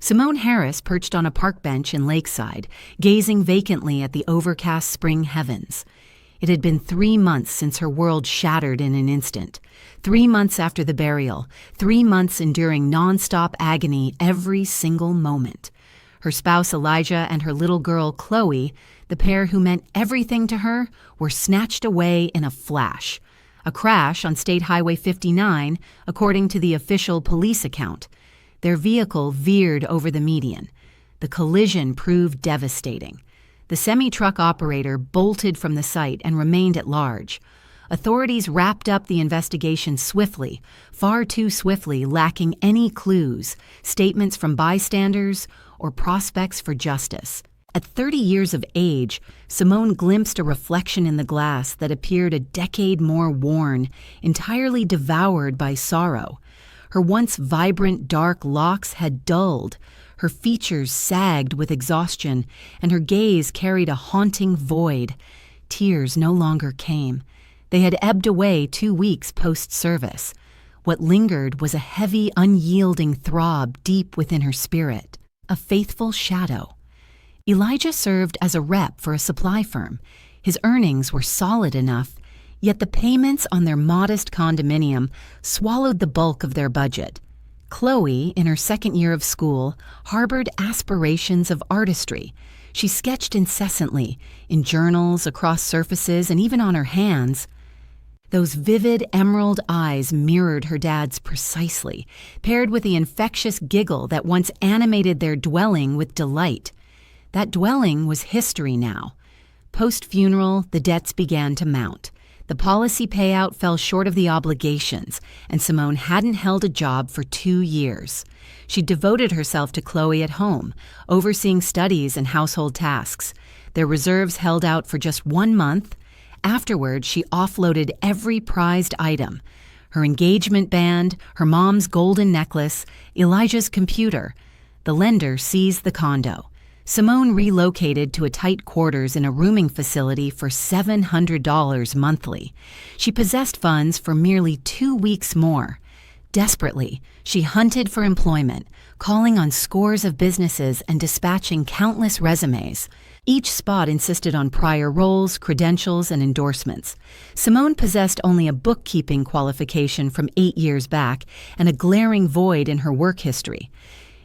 Simone Harris perched on a park bench in Lakeside, gazing vacantly at the overcast spring heavens. It had been 3 months since her world shattered in an instant. 3 months after the burial, 3 months enduring nonstop agony every single moment. Her spouse Elijah and her little girl Chloe, the pair who meant everything to her, were snatched away in a flash. A crash on State Highway 59, according to the official police account. Their vehicle veered over the median. The collision proved devastating. The semi-truck operator bolted from the site and remained at large. Authorities wrapped up the investigation swiftly, far too swiftly, lacking any clues, statements from bystanders, or prospects for justice. At 30 years of age, Simone glimpsed a reflection in the glass that appeared a decade more worn, entirely devoured by sorrow. Her once vibrant dark locks had dulled, her features sagged with exhaustion, and her gaze carried a haunting void. Tears no longer came. They had ebbed away 2 weeks post-service. What lingered was a heavy, unyielding throb deep within her spirit, a faithful shadow. Elijah served as a rep for a supply firm. His earnings were solid enough, yet the payments on their modest condominium swallowed the bulk of their budget. Chloe, in her second year of school, harbored aspirations of artistry. She sketched incessantly, in journals, across surfaces, and even on her hands. Those vivid emerald eyes mirrored her dad's precisely, paired with the infectious giggle that once animated their dwelling with delight. That dwelling was history now. Post-funeral, the debts began to mount. The policy payout fell short of the obligations, and Simone hadn't held a job for 2 years. She devoted herself to Chloe at home, overseeing studies and household tasks. Their reserves held out for just 1 month. Afterward, she offloaded every prized item: her engagement band, her mom's golden necklace, Elijah's computer. The lender seized the condo. Simone relocated to a tight quarters in a rooming facility for $700 monthly. She possessed funds for merely 2 weeks more. Desperately, she hunted for employment, calling on scores of businesses and dispatching countless resumes. Each spot insisted on prior roles, credentials, and endorsements. Simone possessed only a bookkeeping qualification from 8 years back and a glaring void in her work history.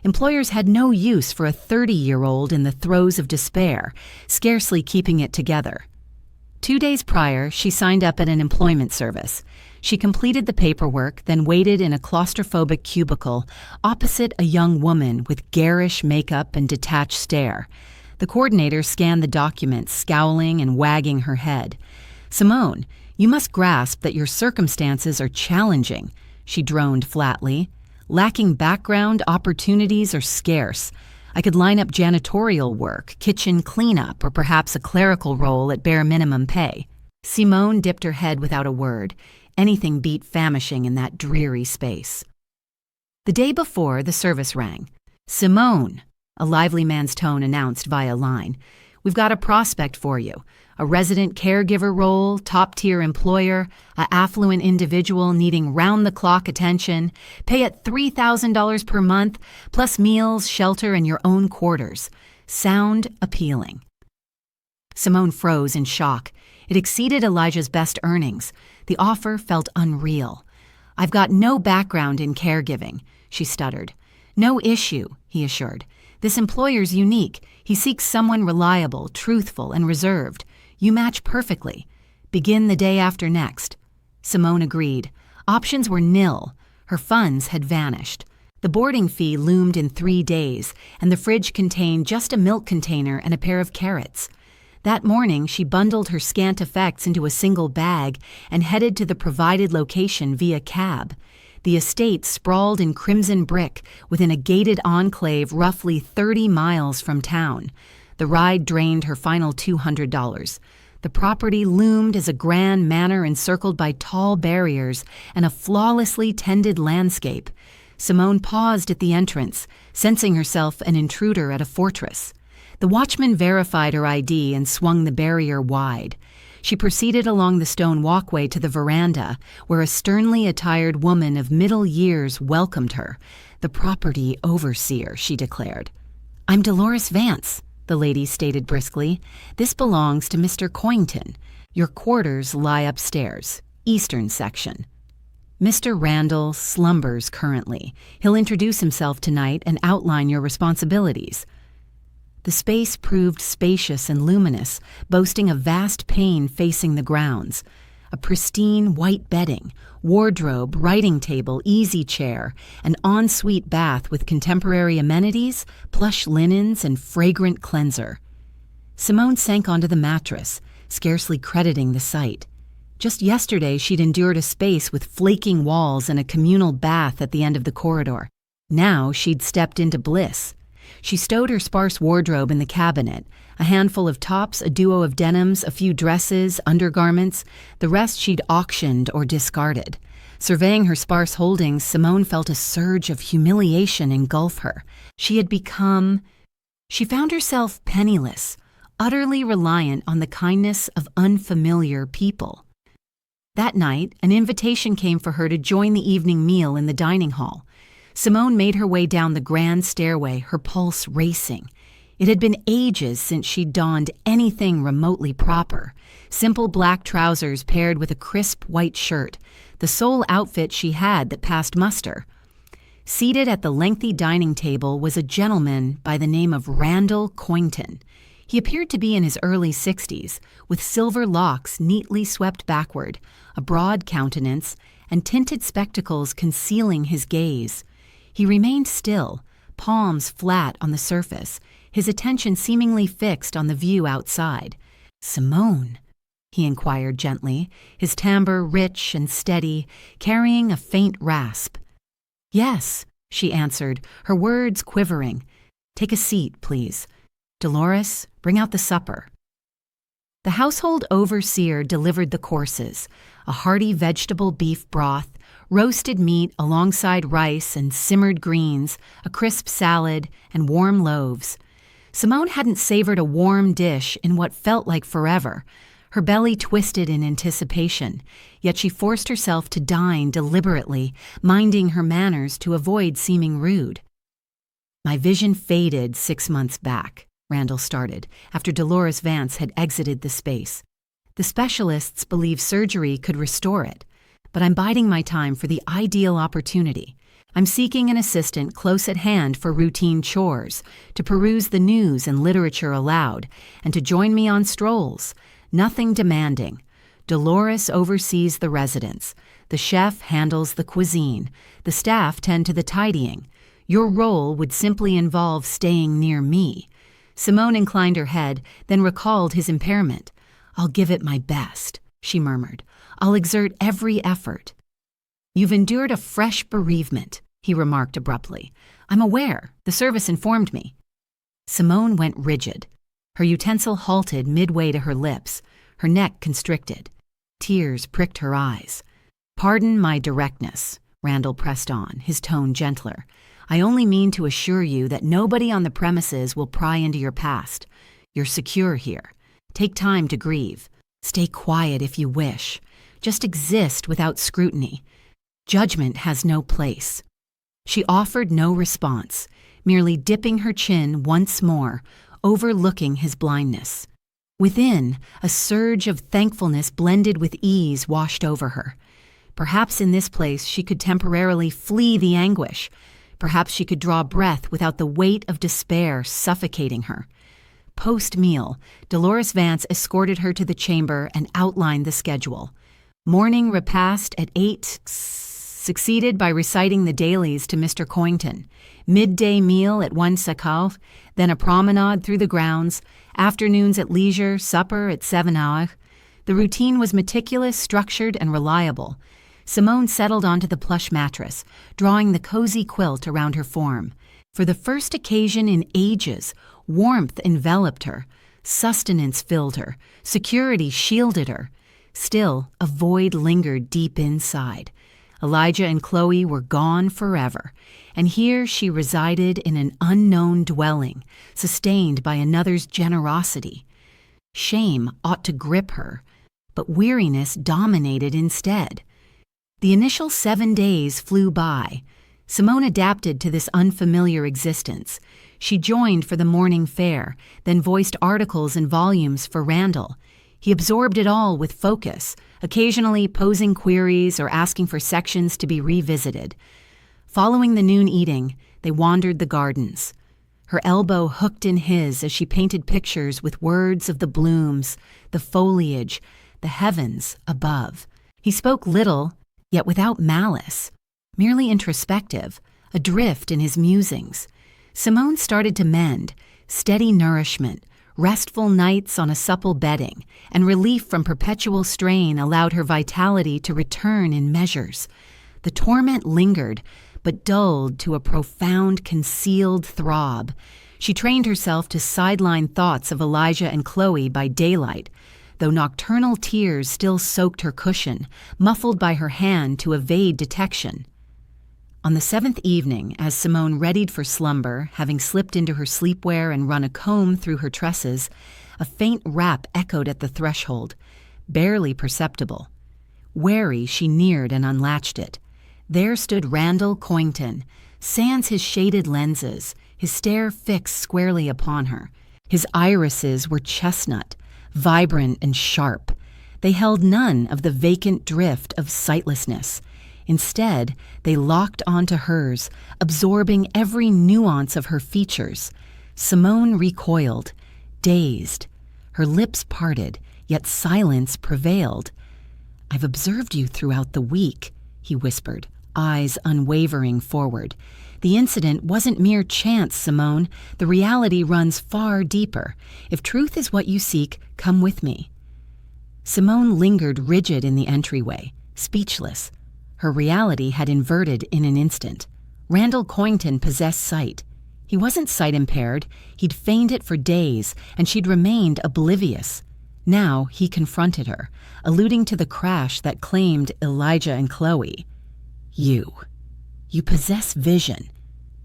Employers had no use for a 30-year-old in the throes of despair, scarcely keeping it together. 2 days prior, she signed up at an employment service. She completed the paperwork, then waited in a claustrophobic cubicle opposite a young woman with garish makeup and detached stare. The coordinator scanned the documents, scowling and wagging her head. "Simone, you must grasp that your circumstances are challenging," she droned flatly. "Lacking background, opportunities are scarce. I could line up janitorial work, kitchen cleanup, or perhaps a clerical role at bare minimum pay." Simone dipped her head without a word. Anything beat famishing in that dreary space. The day before, the service rang. "Simone," a lively man's tone announced via line, "we've got a prospect for you. A resident caregiver role, top-tier employer, a affluent individual needing round-the-clock attention, pay at $3,000 per month, plus meals, shelter, and your own quarters. Sound appealing?" Simone froze in shock. It exceeded Elijah's best earnings. The offer felt unreal. "I've got no background in caregiving," she stuttered. "No issue," he assured. "This employer's unique. He seeks someone reliable, truthful, and reserved. You match perfectly. Begin the day after next." Simone agreed. Options were nil. Her funds had vanished. The boarding fee loomed in 3 days, and the fridge contained just a milk container and a pair of carrots. That morning, she bundled her scant effects into a single bag and headed to the provided location via cab. The estate sprawled in crimson brick within a gated enclave roughly 30 miles from town. The ride drained her final $200. The property loomed as a grand manor encircled by tall barriers and a flawlessly tended landscape. Simone paused at the entrance, sensing herself an intruder at a fortress. The watchman verified her ID and swung the barrier wide. She proceeded along the stone walkway to the veranda, where a sternly attired woman of middle years welcomed her. the property overseer, she declared. I'm Dolores Vance, the lady stated briskly. This belongs to Mr. Coington. Your quarters lie upstairs, eastern section. Mr. Randall slumbers currently. He'll introduce himself tonight and outline your responsibilities. The space proved spacious and luminous, boasting a vast pane facing the grounds. A pristine white bedding, wardrobe, writing table, easy chair, an ensuite bath with contemporary amenities, plush linens, and fragrant cleanser. Simone sank onto the mattress, scarcely crediting the sight. Just yesterday, she'd endured a space with flaking walls and a communal bath at the end of the corridor. Now she'd stepped into bliss. She stowed her sparse wardrobe in the cabinet, a handful of tops, a duo of denims, a few dresses, undergarments. The rest she'd auctioned or discarded. Surveying her sparse holdings, Simone felt a surge of humiliation engulf her. She found herself penniless, utterly reliant on the kindness of unfamiliar people. That night, an invitation came for her to join the evening meal in the dining hall. Simone made her way down the grand stairway, her pulse racing. It had been ages since she'd donned anything remotely proper. Simple black trousers paired with a crisp white shirt, the sole outfit she had that passed muster. Seated at the lengthy dining table was a gentleman by the name of Randall Coington. He appeared to be in his early 60s, with silver locks neatly swept backward, a broad countenance, and tinted spectacles concealing his gaze. He remained still, palms flat on the surface, his attention seemingly fixed on the view outside. "Simone," he inquired gently, his timbre rich and steady, carrying a faint rasp. "Yes," she answered, her words quivering. "Take a seat, please. Dolores, bring out the supper." The household overseer delivered the courses, a hearty vegetable beef broth, roasted meat alongside rice and simmered greens, a crisp salad, and warm loaves. Simone hadn't savored a warm dish in what felt like forever. Her belly twisted in anticipation, yet she forced herself to dine deliberately, minding her manners to avoid seeming rude. "My vision faded 6 months back," Randall started, after Dolores Vance had exited the space. "The specialists believe surgery could restore it, but I'm biding my time for the ideal opportunity. I'm seeking an assistant close at hand for routine chores, to peruse the news and literature aloud, and to join me on strolls. Nothing demanding. Dolores oversees the residence. The chef handles the cuisine. The staff tend to the tidying. Your role would simply involve staying near me." Simone inclined her head, then recalled his impairment. "I'll give it my best," she murmured. "I'll exert every effort." "You've endured a fresh bereavement," he remarked abruptly. "I'm aware. The service informed me." Simone went rigid. Her utensil halted midway to her lips, her neck constricted. Tears pricked her eyes. "Pardon my directness," Randall pressed on, his tone gentler. "I only mean to assure you that nobody on the premises will pry into your past. You're secure here. Take time to grieve. Stay quiet if you wish. Just exist without scrutiny. Judgment has no place." She offered no response, merely dipping her chin once more, overlooking his blindness. Within, a surge of thankfulness blended with ease washed over her. Perhaps in this place she could temporarily flee the anguish. Perhaps she could draw breath without the weight of despair suffocating her. Post-meal, Dolores Vance escorted her to the chamber and outlined the schedule. Morning repast at 8, succeeded by reciting the dailies to Mr. Coington. Midday meal at 1 Sakal, then a promenade through the grounds, afternoons at leisure, supper at 7 hours. The routine was meticulous, structured, and reliable. Simone settled onto the plush mattress, drawing the cozy quilt around her form. For the first occasion in ages, warmth enveloped her, sustenance filled her, security shielded her. Still, a void lingered deep inside. Elijah and Chloe were gone forever, and here she resided in an unknown dwelling, sustained by another's generosity. Shame ought to grip her, but weariness dominated instead. The initial 7 days flew by. Simone adapted to this unfamiliar existence. She joined for the morning fare, then voiced articles and volumes for Randall. He absorbed it all with focus, occasionally posing queries or asking for sections to be revisited. Following the noon eating, they wandered the gardens. Her elbow hooked in his as she painted pictures with words of the blooms, the foliage, the heavens above. He spoke little, yet without malice, merely introspective, adrift in his musings. Simone started to mend, steady nourishment, restful nights on a supple bedding, and relief from perpetual strain allowed her vitality to return in measures. The torment lingered, but dulled to a profound, concealed throb. She trained herself to sideline thoughts of Elijah and Chloe by daylight, though nocturnal tears still soaked her cushion, muffled by her hand to evade detection. On the 7th evening, as Simone readied for slumber, having slipped into her sleepwear and run a comb through her tresses, a faint rap echoed at the threshold, barely perceptible. Wary, she neared and unlatched it. There stood Randall Coington, sans his shaded lenses, his stare fixed squarely upon her. His irises were chestnut, vibrant and sharp. They held none of the vacant drift of sightlessness. Instead, they locked onto hers, absorbing every nuance of her features. Simone recoiled, dazed. Her lips parted, yet silence prevailed. "I've observed you throughout the week," he whispered, eyes unwavering forward. "The incident wasn't mere chance, Simone. The reality runs far deeper. If truth is what you seek, come with me." Simone lingered rigid in the entryway, speechless. Her reality had inverted in an instant. Randall Coington possessed sight. He wasn't sight-impaired. He'd feigned it for days, and she'd remained oblivious. Now he confronted her, alluding to the crash that claimed Elijah and Chloe. You possess vision."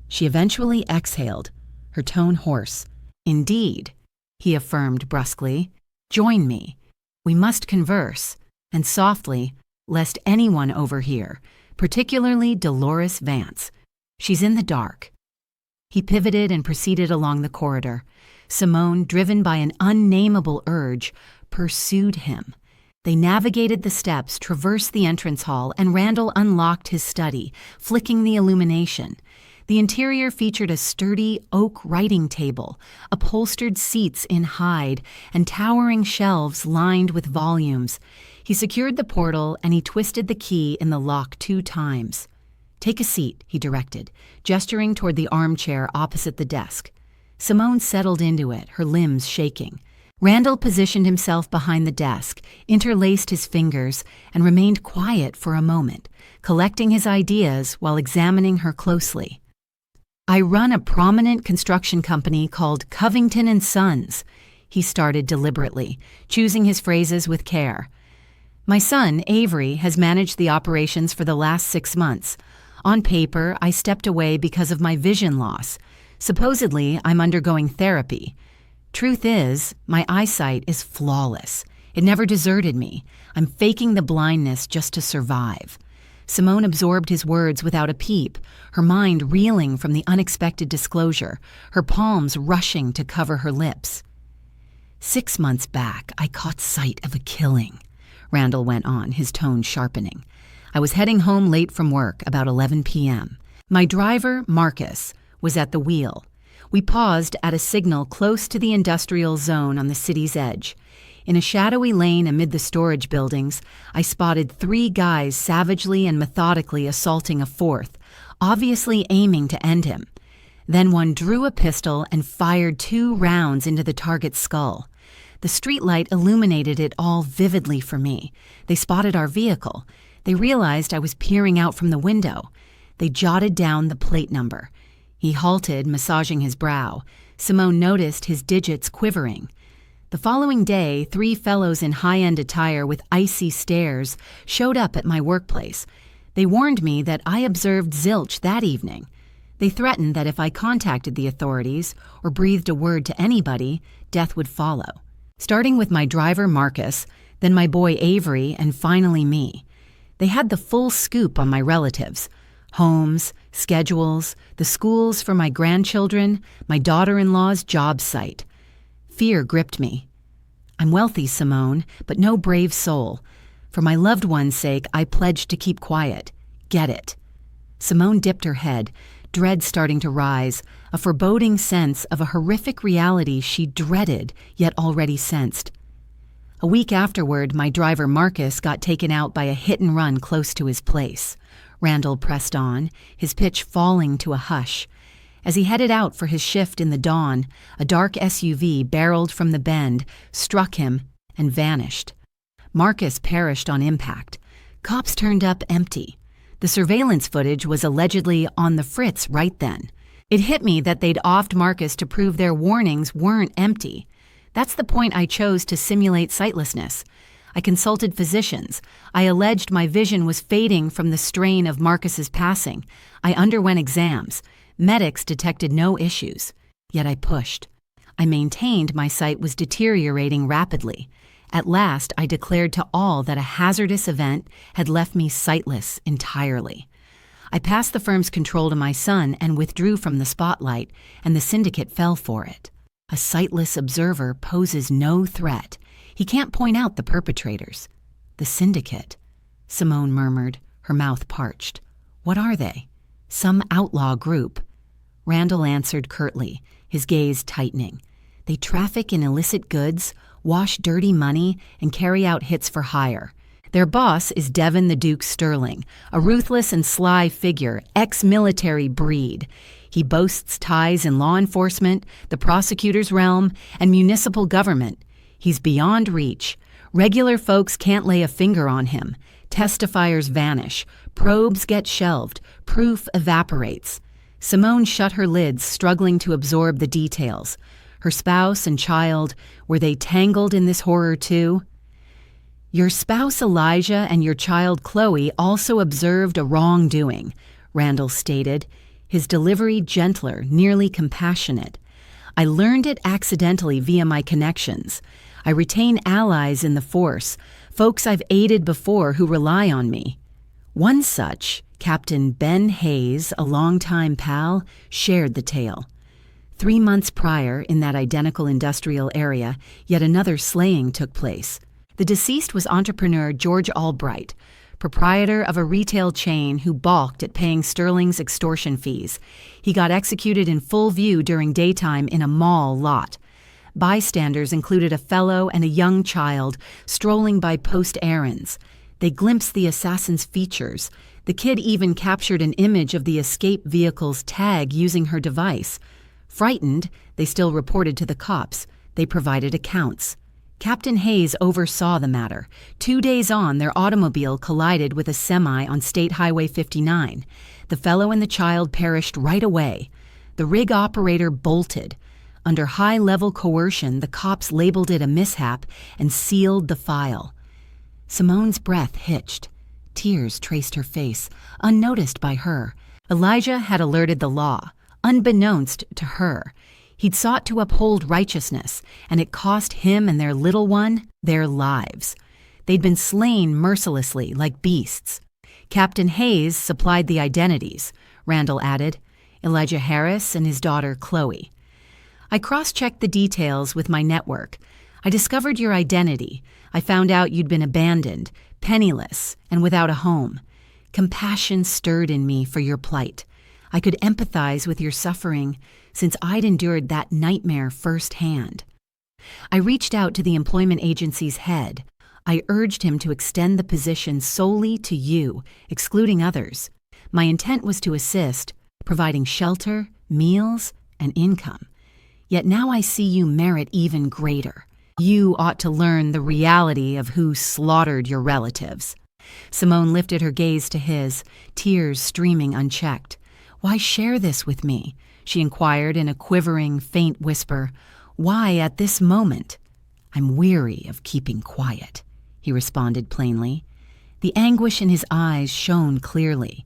She eventually exhaled, her tone hoarse. "Indeed," he affirmed brusquely. "Join me. We must converse, and softly, lest anyone overhear, particularly Dolores Vance. She's in the dark." He pivoted and proceeded along the corridor. Simone, driven by an unnameable urge, pursued him. They navigated the steps, traversed the entrance hall, and Randall unlocked his study, flicking the illumination. The interior featured a sturdy oak writing table, upholstered seats in hide, and towering shelves lined with volumes. He secured the portal and he twisted the key in the lock 2 times. "Take a seat," he directed, gesturing toward the armchair opposite the desk. Simone settled into it, her limbs shaking. Randall positioned himself behind the desk, interlaced his fingers, and remained quiet for a moment, collecting his ideas while examining her closely. "I run a prominent construction company called Covington & Sons," he started deliberately, choosing his phrases with care. "My son, Avery, has managed the operations for the last 6 months. On paper, I stepped away because of my vision loss. Supposedly, I'm undergoing therapy. Truth is, my eyesight is flawless. It never deserted me. I'm faking the blindness just to survive." Simone absorbed his words without a peep, her mind reeling from the unexpected disclosure, her palms rushing to cover her lips. "6 months back, I caught sight of a killing," Randall went on, his tone sharpening. "I was heading home late from work, about 11 p.m. My driver, Marcus, was at the wheel. We paused at a signal close to the industrial zone on the city's edge. In a shadowy lane amid the storage buildings, I spotted 3 guys savagely and methodically assaulting a 4th, obviously aiming to end him. Then one drew a pistol and fired 2 rounds into the target's skull. The streetlight illuminated it all vividly for me. They spotted our vehicle. They realized I was peering out from the window. They jotted down the plate number. He halted, massaging his brow. Simone noticed his digits quivering. The following day, 3 fellows in high-end attire with icy stares showed up at my workplace. They warned me that I observed zilch that evening. They threatened that if I contacted the authorities or breathed a word to anybody, death would follow. Starting with my driver, Marcus, then my boy Avery, and finally me. They had the full scoop on my relatives. homes, schedules, the schools for my grandchildren, my daughter-in-law's job site. Fear gripped me. I'm wealthy, Simone, but no brave soul. For my loved one's sake, I pledged to keep quiet. Get it. Simone dipped her head, dread starting to rise, a foreboding sense of a horrific reality she dreaded yet already sensed. A week afterward, my driver Marcus got taken out by a hit-and-run close to his place. Randall pressed on, his pitch falling to a hush. As he headed out for his shift in the dawn, a dark SUV barreled from the bend, struck him, and vanished. Marcus perished on impact. Cops turned up empty. The surveillance footage was allegedly on the fritz right then. It hit me that they'd offed Marcus to prove their warnings weren't empty. That's the point I chose to simulate sightlessness. I consulted physicians. I alleged my vision was fading from the strain of Marcus's passing. I underwent exams. Medics detected no issues. Yet I pushed. I maintained my sight was deteriorating rapidly. At last, I declared to all that a hazardous event had left me sightless entirely. I passed the firm's control to my son and withdrew from the spotlight, and the syndicate fell for it. A sightless observer poses no threat. He can't point out the perpetrators. The syndicate, Simone murmured, her mouth parched. What are they? Some outlaw group. Randall answered curtly, his gaze tightening. They traffic in illicit goods, wash dirty money, and carry out hits for hire. Their boss is Devin the Duke Sterling, a ruthless and sly figure, ex-military breed. He boasts ties in law enforcement, the prosecutor's realm, and municipal government. He's beyond reach. Regular folks can't lay a finger on him. Testifiers vanish. Probes get shelved. Proof evaporates. Simone shut her lids, struggling to absorb the details. Her spouse and child, were they tangled in this horror too? Your spouse Elijah and your child Chloe also observed a wrongdoing, Randall stated, his delivery gentler, nearly compassionate. I learned it accidentally via my connections. I retain allies in the force, folks I've aided before who rely on me. One such, Captain Ben Hayes, a longtime pal, shared the tale. 3 months prior, in that identical industrial area, yet another slaying took place. The deceased was entrepreneur George Albright, proprietor of a retail chain who balked at paying Sterling's extortion fees. He got executed in full view during daytime in a mall lot. Bystanders included a fellow and a young child strolling by post errands. They glimpsed the assassin's features. The kid even captured an image of the escape vehicle's tag using her device. Frightened, they still reported to the cops. They provided accounts. Captain Hayes oversaw the matter. 2 days on, their automobile collided with a semi on State Highway 59. The fellow and the child perished right away. The rig operator bolted. Under high-level coercion, the cops labeled it a mishap and sealed the file. Simone's breath hitched. Tears traced her face, unnoticed by her. Elijah had alerted the law, unbeknownst to her. He'd sought to uphold righteousness, and it cost him and their little one their lives. They'd been slain mercilessly like beasts. Captain Hayes supplied the identities, Randall added, Elijah Harris and his daughter Chloe. I cross-checked the details with my network. I discovered your identity. I found out you'd been abandoned, penniless, and without a home. Compassion stirred in me for your plight. I could empathize with your suffering since I'd endured that nightmare firsthand. I reached out to the employment agency's head. I urged him to extend the position solely to you, excluding others. My intent was to assist, providing shelter, meals, and income. Yet now I see you merit even greater. You ought to learn the reality of who slaughtered your relatives. Simone lifted her gaze to his, tears streaming unchecked. Why share this with me? She inquired in a quivering, faint whisper. Why at this moment? I'm weary of keeping quiet, he responded plainly. The anguish in his eyes shone clearly.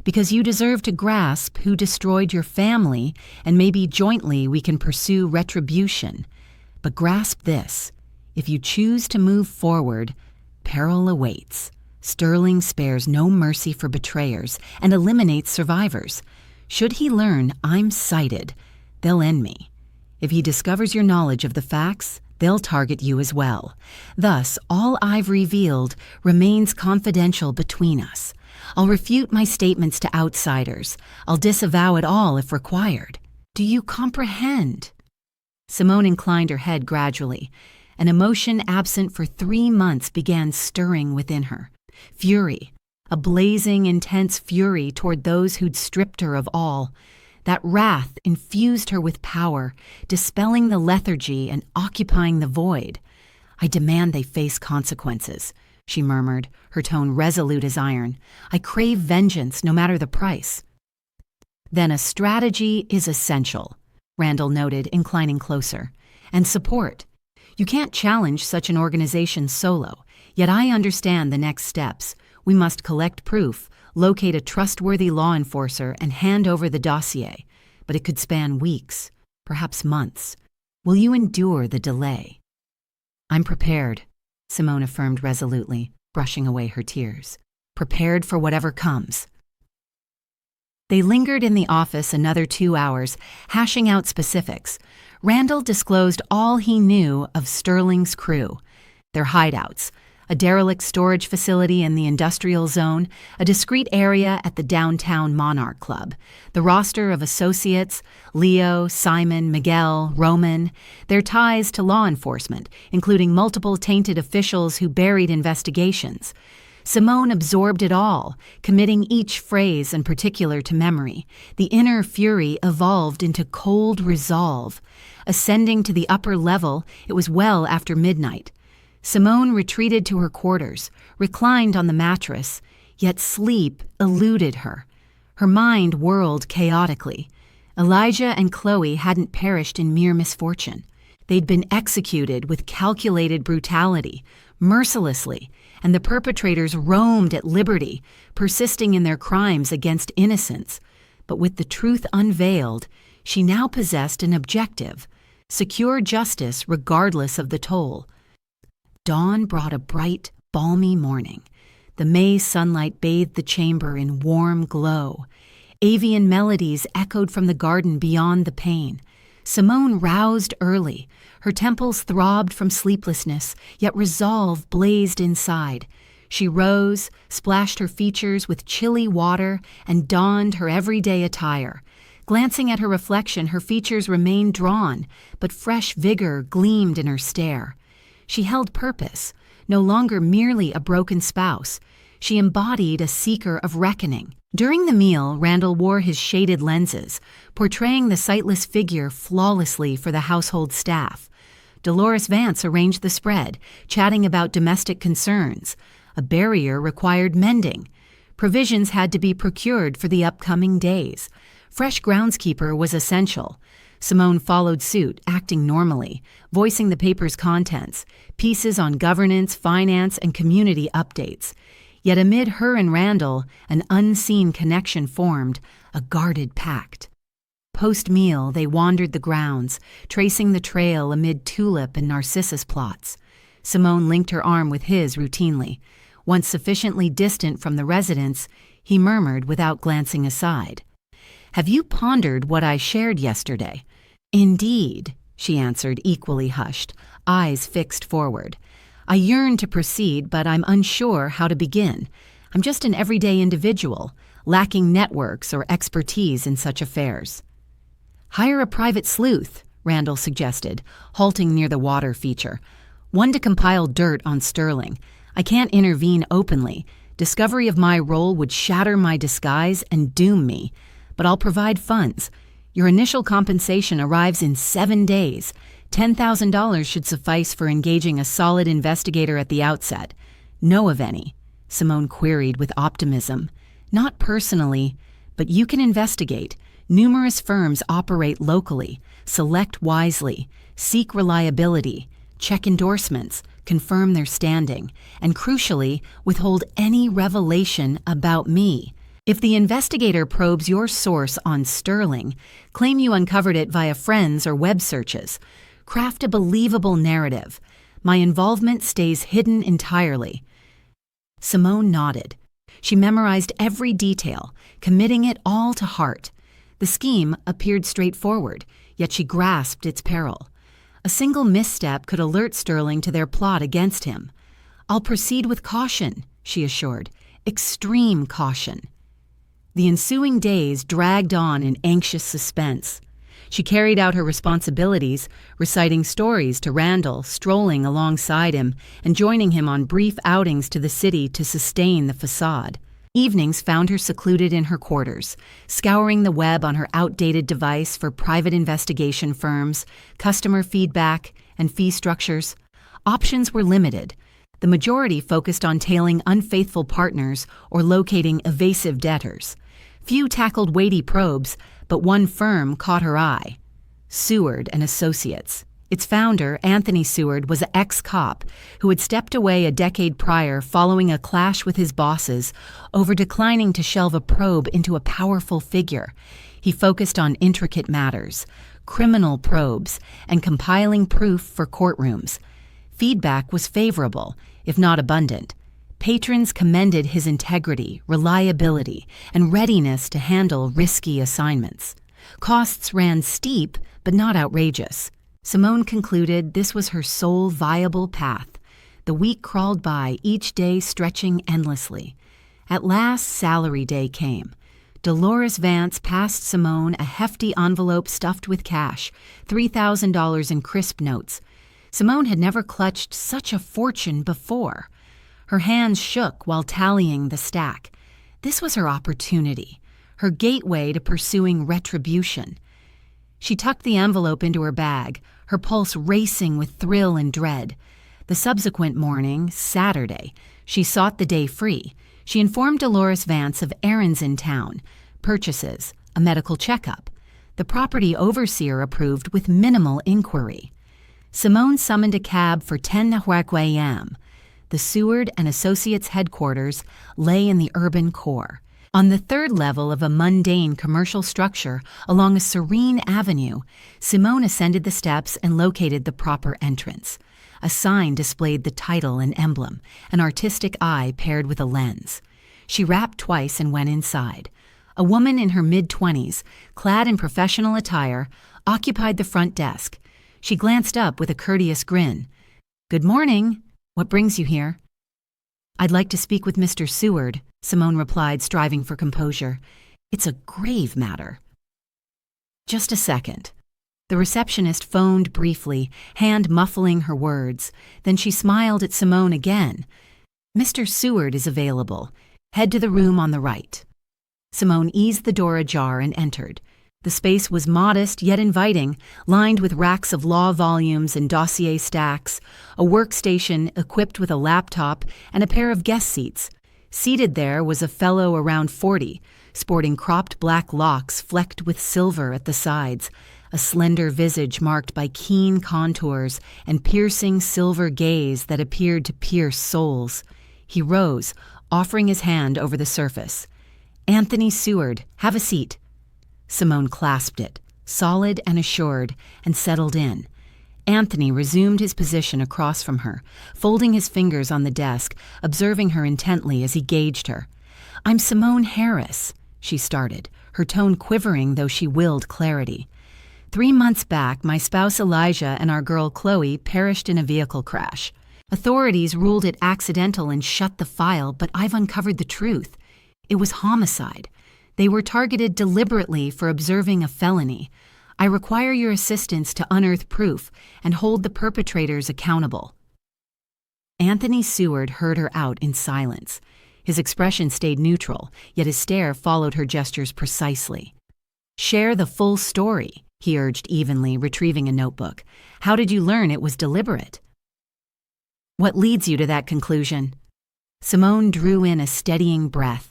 Because you deserve to grasp who destroyed your family, and maybe jointly we can pursue retribution. But grasp this. If you choose to move forward, peril awaits. Sterling spares no mercy for betrayers and eliminates survivors. Should he learn I'm sighted, they'll end me. If he discovers your knowledge of the facts, they'll target you as well. Thus, all I've revealed remains confidential between us. I'll refute my statements to outsiders. I'll disavow it all if required. Do you comprehend? Simone inclined her head gradually. An emotion absent for 3 months began stirring within her. Fury, a blazing, intense fury toward those who'd stripped her of all. That wrath infused her with power, dispelling the lethargy and occupying the void. I demand they face consequences, she murmured, her tone resolute as iron. I crave vengeance, no matter the price. Then a strategy is essential, Randall noted, inclining closer. And support. You can't challenge such an organization solo, yet I understand the next steps. We must collect proof, locate a trustworthy law enforcer, and hand over the dossier. But it could span weeks, perhaps months. Will you endure the delay? I'm prepared, Simone affirmed resolutely, brushing away her tears. Prepared for whatever comes. They lingered in the office another 2 hours, hashing out specifics. Randall disclosed all he knew of Sterling's crew, their hideouts, a derelict storage facility in the industrial zone, a discreet area at the downtown Monarch Club, the roster of associates, Leo, Simon, Miguel, Roman, their ties to law enforcement, including multiple tainted officials who buried investigations. Simone absorbed it all, committing each phrase in particular to memory. The inner fury evolved into cold resolve. Ascending to the upper level, it was well after midnight. Simone retreated to her quarters, reclined on the mattress, yet sleep eluded her. Her mind whirled chaotically. Elijah and Chloe hadn't perished in mere misfortune. They'd been executed with calculated brutality, mercilessly, and the perpetrators roamed at liberty, persisting in their crimes against innocents. But with the truth unveiled, she now possessed an objective: secure justice regardless of the toll. Dawn brought a bright, balmy morning. The May sunlight bathed the chamber in warm glow. Avian melodies echoed from the garden beyond the pane. Simone roused early. Her temples throbbed from sleeplessness, yet resolve blazed inside. She rose, splashed her features with chilly water, and donned her everyday attire. Glancing at her reflection, her features remained drawn, but fresh vigor gleamed in her stare. She held purpose, no longer merely a broken spouse. She embodied a seeker of reckoning. During the meal, Randall wore his shaded lenses, portraying the sightless figure flawlessly for the household staff. Dolores Vance arranged the spread, chatting about domestic concerns. A barrier required mending. Provisions had to be procured for the upcoming days. Fresh groundskeeper was essential. Simone followed suit, acting normally, voicing the paper's contents, pieces on governance, finance, and community updates. Yet amid her and Randall, an unseen connection formed, a guarded pact. Post-meal, they wandered the grounds, tracing the trail amid tulip and narcissus plots. Simone linked her arm with his routinely. Once sufficiently distant from the residence, he murmured without glancing aside, "Have you pondered what I shared yesterday?" "Indeed," she answered, equally hushed, eyes fixed forward. "I yearn to proceed, but I'm unsure how to begin. I'm just an everyday individual, lacking networks or expertise in such affairs." "Hire a private sleuth," Randall suggested, halting near the water feature. "One to compile dirt on Sterling. I can't intervene openly. Discovery of my role would shatter my disguise and doom me. But I'll provide funds. Your initial compensation arrives in 7 days. $10,000 should suffice for engaging a solid investigator at the outset. Know of any?" Simone queried with optimism. "Not personally, but you can investigate. Numerous firms operate locally. Select wisely. Seek reliability. Check endorsements. Confirm their standing. And crucially, withhold any revelation about me. If the investigator probes your source on Sterling, claim you uncovered it via friends or web searches. Craft a believable narrative. My involvement stays hidden entirely." Simone nodded. She memorized every detail, committing it all to heart. The scheme appeared straightforward, yet she grasped its peril. A single misstep could alert Sterling to their plot against him. "I'll proceed with caution," she assured. "Extreme caution." The ensuing days dragged on in anxious suspense. She carried out her responsibilities, reciting stories to Randall, strolling alongside him, and joining him on brief outings to the city to sustain the facade. Evenings found her secluded in her quarters, scouring the web on her outdated device for private investigation firms, customer feedback, and fee structures. Options were limited. The majority focused on tailing unfaithful partners or locating evasive debtors. Few tackled weighty probes, but one firm caught her eye: Seward and Associates. Its founder, Anthony Seward, was an ex-cop who had stepped away a decade prior following a clash with his bosses over declining to shelve a probe into a powerful figure. He focused on intricate matters, criminal probes, and compiling proof for courtrooms. Feedback was favorable, if not abundant. Patrons commended his integrity, reliability, and readiness to handle risky assignments. Costs ran steep, but not outrageous. Simone concluded this was her sole viable path. The week crawled by, each day stretching endlessly. At last, salary day came. Dolores Vance passed Simone a hefty envelope stuffed with cash, $3,000 in crisp notes. Simone had never clutched such a fortune before. Her hands shook while tallying the stack. This was her opportunity, her gateway to pursuing retribution. She tucked the envelope into her bag, her pulse racing with thrill and dread. The subsequent morning, Saturday, she sought the day free. She informed Dolores Vance of errands in town, purchases, a medical checkup. The property overseer approved with minimal inquiry. Simone summoned a cab for 10:00 a.m. The Seward and Associates headquarters lay in the urban core. On the third level of a mundane commercial structure along a serene avenue, Simone ascended the steps and located the proper entrance. A sign displayed the title and emblem, an artistic eye paired with a lens. She rapped twice and went inside. A woman in her mid-20s, clad in professional attire, occupied the front desk. She glanced up with a courteous grin. "Good morning. What brings you here?" "I'd like to speak with Mr. Seward," Simone replied, striving for composure. "It's a grave matter." "Just a second." The receptionist phoned briefly, hand muffling her words. Then she smiled at Simone again. "Mr. Seward is available. Head to the room on the right." Simone eased the door ajar and entered. The space was modest yet inviting, lined with racks of law volumes and dossier stacks, a workstation equipped with a laptop, and a pair of guest seats. Seated there was a fellow around 40, sporting cropped black locks flecked with silver at the sides, a slender visage marked by keen contours and piercing silver gaze that appeared to pierce souls. He rose, offering his hand over the surface. "Anthony Seward, have a seat." Simone clasped it, solid and assured, and settled in. Anthony resumed his position across from her, folding his fingers on the desk, observing her intently as he gauged her. "I'm Simone Harris," she started, her tone quivering though she willed clarity. 3 months back, my spouse Elijah and our girl Chloe perished in a vehicle crash. Authorities ruled it accidental and shut the file, but I've uncovered the truth. It was homicide. They were targeted deliberately for observing a felony. I require your assistance to unearth proof and hold the perpetrators accountable." Anthony Seward heard her out in silence. His expression stayed neutral, yet his stare followed her gestures precisely. "Share the full story," he urged evenly, retrieving a notebook. "How did you learn it was deliberate?" "What leads you to that conclusion?" Simone drew in a steadying breath.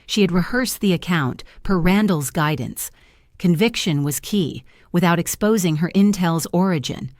She had rehearsed the account, per Randall's guidance. Conviction was key, without exposing her intel's origin.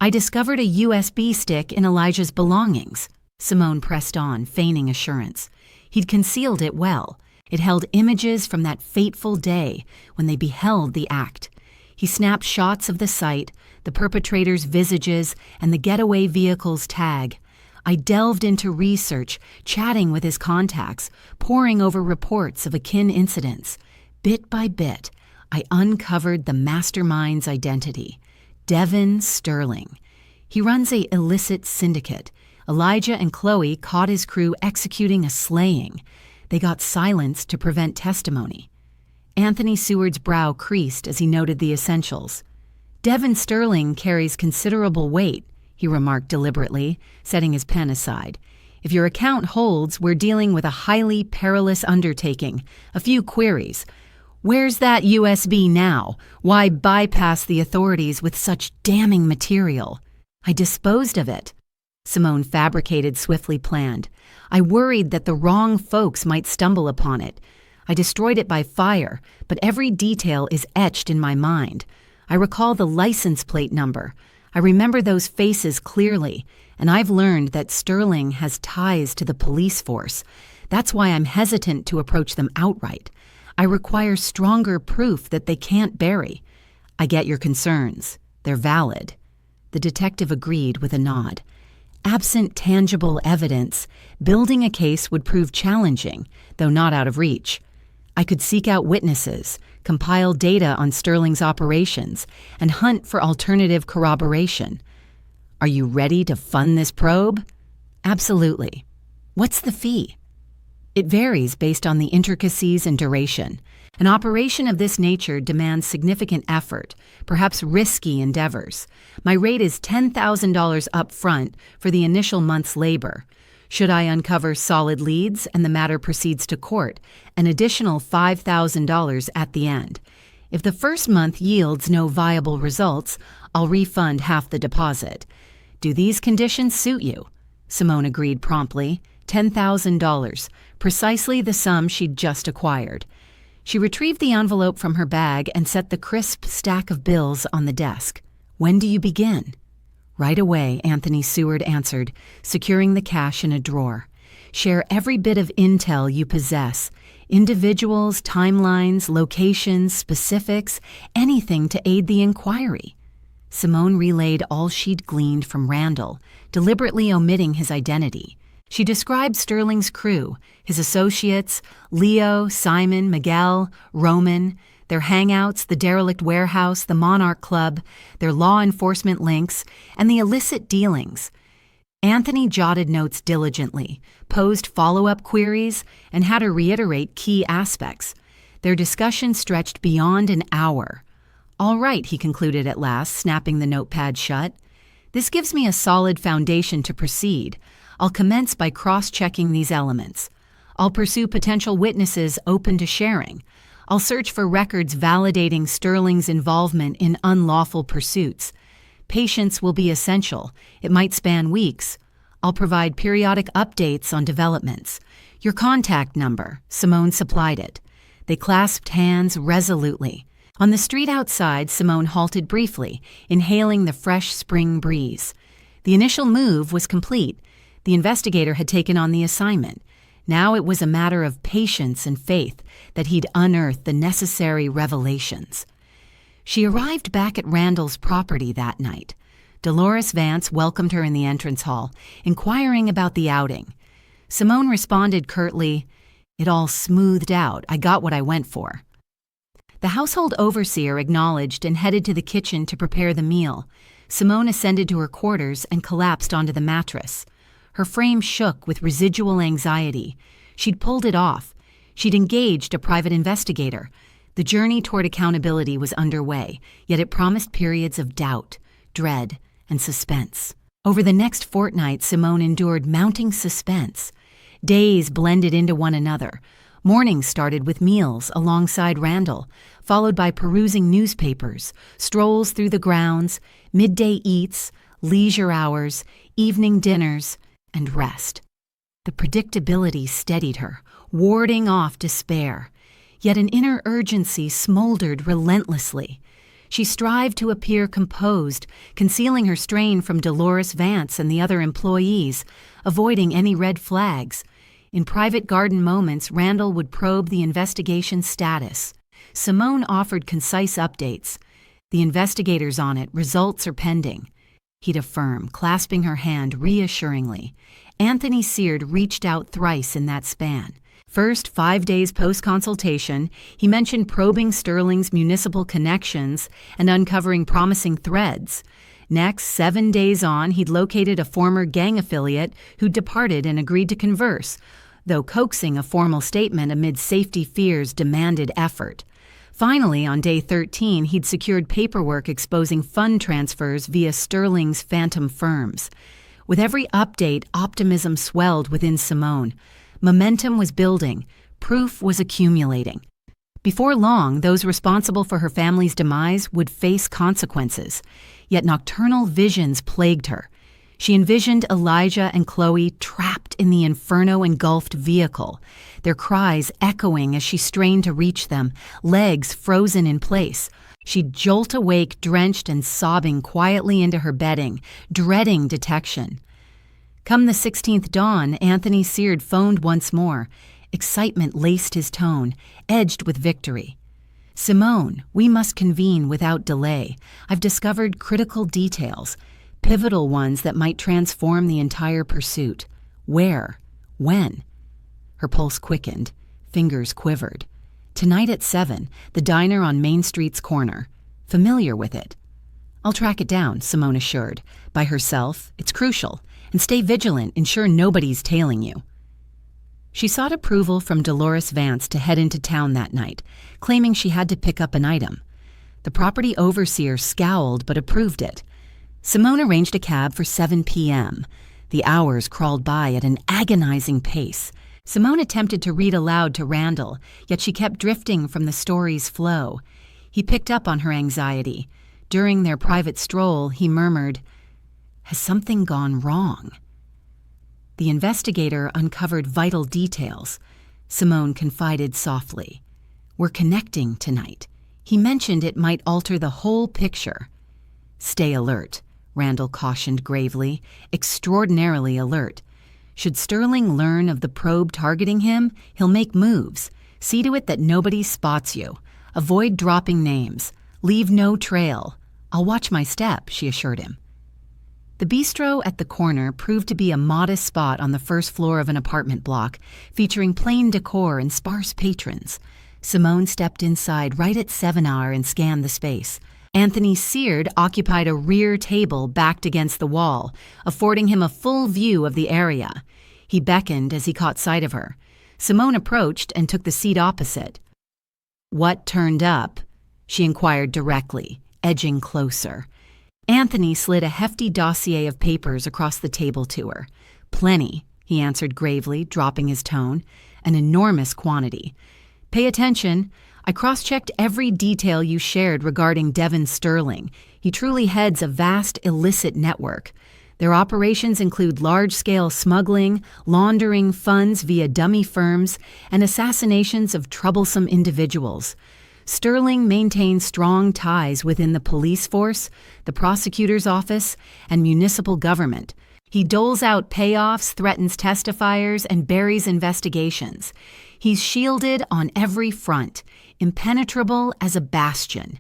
"I discovered a USB stick in Elijah's belongings," Simone pressed on, feigning assurance. He'd concealed it well. It held images from that fateful day when they beheld the act. He snapped shots of the site, the perpetrators' visages, and the getaway vehicle's tag. I delved into research, chatting with his contacts, poring over reports of akin incidents. Bit by bit, I uncovered the mastermind's identity, Devin Sterling. He runs a illicit syndicate. Elijah and Chloe caught his crew executing a slaying. They got silenced to prevent testimony. Anthony Seward's brow creased as he noted the essentials. Devin Sterling carries considerable weight, he remarked deliberately, setting his pen aside. If your account holds, we're dealing with a highly perilous undertaking. A few queries. Where's that USB now? Why bypass the authorities with such damning material? I disposed of it. Simone fabricated swiftly planned. I worried that the wrong folks might stumble upon it. I destroyed it by fire, but every detail is etched in my mind. I recall the license plate number. I remember those faces clearly, and I've learned that Sterling has ties to the police force. That's why I'm hesitant to approach them outright. I require stronger proof that they can't bury. I get your concerns. They're valid. The detective agreed with a nod. Absent tangible evidence, building a case would prove challenging, though not out of reach. I could seek out witnesses, compile data on Sterling's operations, and hunt for alternative corroboration. Are you ready to fund this probe? Absolutely. What's the fee? It varies based on the intricacies and duration. An operation of this nature demands significant effort, perhaps risky endeavors. My rate is $10,000 up front for the initial month's labor. Should I uncover solid leads and the matter proceeds to court, an additional $5,000 at the end. If the first month yields no viable results, I'll refund half the deposit. Do these conditions suit you? Simone agreed promptly. $10,000, precisely the sum she'd just acquired. She retrieved the envelope from her bag and set the crisp stack of bills on the desk. When do you begin? Right away, Anthony Seward answered, securing the cash in a drawer. Share every bit of intel you possess. Individuals, timelines, locations, specifics, anything to aid the inquiry. Simone relayed all she'd gleaned from Randall, deliberately omitting his identity. She described Sterling's crew, his associates, Leo, Simon, Miguel, Roman, their hangouts, the derelict warehouse, the Monarch Club, their law enforcement links, and the illicit dealings. Anthony jotted notes diligently, posed follow-up queries, and had her reiterate key aspects. Their discussion stretched beyond an hour. All right, he concluded at last, snapping the notepad shut. This gives me a solid foundation to proceed. I'll commence by cross-checking these elements. I'll pursue potential witnesses open to sharing. I'll search for records validating Sterling's involvement in unlawful pursuits. Patience will be essential. It might span weeks. I'll provide periodic updates on developments. Your contact number, Simone supplied it. They clasped hands resolutely. On the street outside, Simone halted briefly, inhaling the fresh spring breeze. The initial move was complete. The investigator had taken on the assignment. Now it was a matter of patience and faith that he'd unearthed the necessary revelations. She arrived back at Randall's property that night. Dolores Vance welcomed her in the entrance hall, inquiring about the outing. Simone responded curtly, "It all smoothed out. I got what I went for." The household overseer acknowledged and headed to the kitchen to prepare the meal. Simone ascended to her quarters and collapsed onto the mattress. Her frame shook with residual anxiety. She'd pulled it off. She'd engaged a private investigator. The journey toward accountability was underway, yet it promised periods of doubt, dread, and suspense. Over the next fortnight, Simone endured mounting suspense. Days blended into one another. Mornings started with meals alongside Randall, followed by perusing newspapers, strolls through the grounds, midday eats, leisure hours, evening dinners, and rest. The predictability steadied her, warding off despair. Yet an inner urgency smoldered relentlessly. She strived to appear composed, concealing her strain from Dolores Vance and the other employees, avoiding any red flags. In private garden moments, Randall would probe the investigation's status. Simone offered concise updates. The investigators on it, results are pending. he'd affirm, clasping her hand reassuringly. Anthony Seard reached out thrice in that span. First, 5 days post-consultation, he mentioned probing Sterling's municipal connections and uncovering promising threads. Next, 7 days on, he'd located a former gang affiliate who'd departed and agreed to converse, though coaxing a formal statement amid safety fears demanded effort. Finally, on day 13, he'd secured paperwork exposing fund transfers via Sterling's phantom firms. With every update, optimism swelled within Simone. Momentum was building. Proof was accumulating. Before long, those responsible for her family's demise would face consequences. Yet nocturnal visions plagued her. She envisioned Elijah and Chloe trapped in the inferno-engulfed vehicle, their cries echoing as she strained to reach them, legs frozen in place. She'd jolt awake, drenched and sobbing quietly into her bedding, dreading detection. Come the 16th dawn, Anthony Seard phoned once more. Excitement laced his tone, edged with victory. Simone, we must convene without delay. I've discovered critical details, pivotal ones that might transform the entire pursuit. Where? When? Her pulse quickened, fingers quivered. Tonight at 7, the diner on Main Street's corner. Familiar with it? I'll track it down, Simone assured. By herself, it's crucial. And stay vigilant, ensure nobody's tailing you. She sought approval from Dolores Vance to head into town that night, claiming she had to pick up an item. The property overseer scowled but approved it. Simone arranged a cab for 7 p.m. The hours crawled by at an agonizing pace. Simone attempted to read aloud to Randall, yet she kept drifting from the story's flow. He picked up on her anxiety. During their private stroll, he murmured, "Has something gone wrong?" The investigator uncovered vital details. Simone confided softly, "We're connecting tonight. He mentioned it might alter the whole picture." "Stay alert," Randall cautioned gravely, extraordinarily alert. Should Sterling learn of the probe targeting him, he'll make moves. See to it that nobody spots you. Avoid dropping names. Leave no trail. I'll watch my step, she assured him. The bistro at the corner proved to be a modest spot on the first floor of an apartment block, featuring plain decor and sparse patrons. Simone stepped inside right at 7 hour and scanned the space. Anthony Seard occupied a rear table backed against the wall, affording him a full view of the area. He beckoned as he caught sight of her. Simone approached and took the seat opposite. "What turned up?" she inquired directly, edging closer. Anthony slid a hefty dossier of papers across the table to her. "Plenty," he answered gravely, dropping his tone. "An enormous quantity. Pay attention. I cross-checked every detail you shared regarding Devin Sterling. He truly heads a vast illicit network. Their operations include large-scale smuggling, laundering funds via dummy firms, and assassinations of troublesome individuals. Sterling maintains strong ties within the police force, the prosecutor's office, and municipal government. He doles out payoffs, threatens testifiers, and buries investigations. He's shielded on every front, impenetrable as a bastion.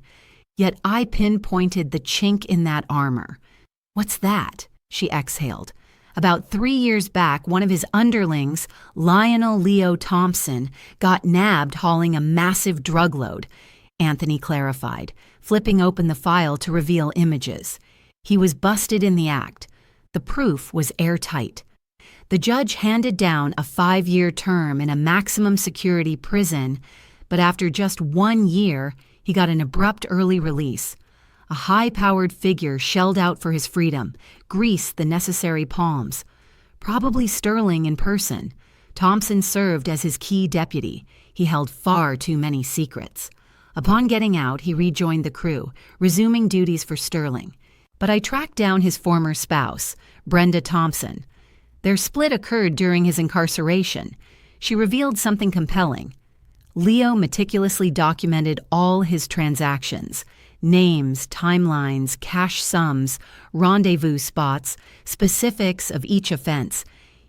Yet I pinpointed the chink in that armor. What's that?" she exhaled. "About 3 years back, one of his underlings, Lionel Leo Thompson, got nabbed hauling a massive drug load," Anthony clarified, flipping open the file to reveal images. "He was busted in the act. The proof was airtight. The judge handed down a 5-year term in a maximum security prison, but after just 1 year, he got an abrupt early release. A high-powered figure shelled out for his freedom, greased the necessary palms. Probably Sterling in person. Thompson served as his key deputy. He held far too many secrets. Upon getting out, he rejoined the crew, resuming duties for Sterling. But I tracked down his former spouse, Brenda Thompson. Their split occurred during his incarceration. She revealed something compelling. Leo meticulously documented all his transactions. Names, timelines, cash sums, rendezvous spots, specifics of each offense.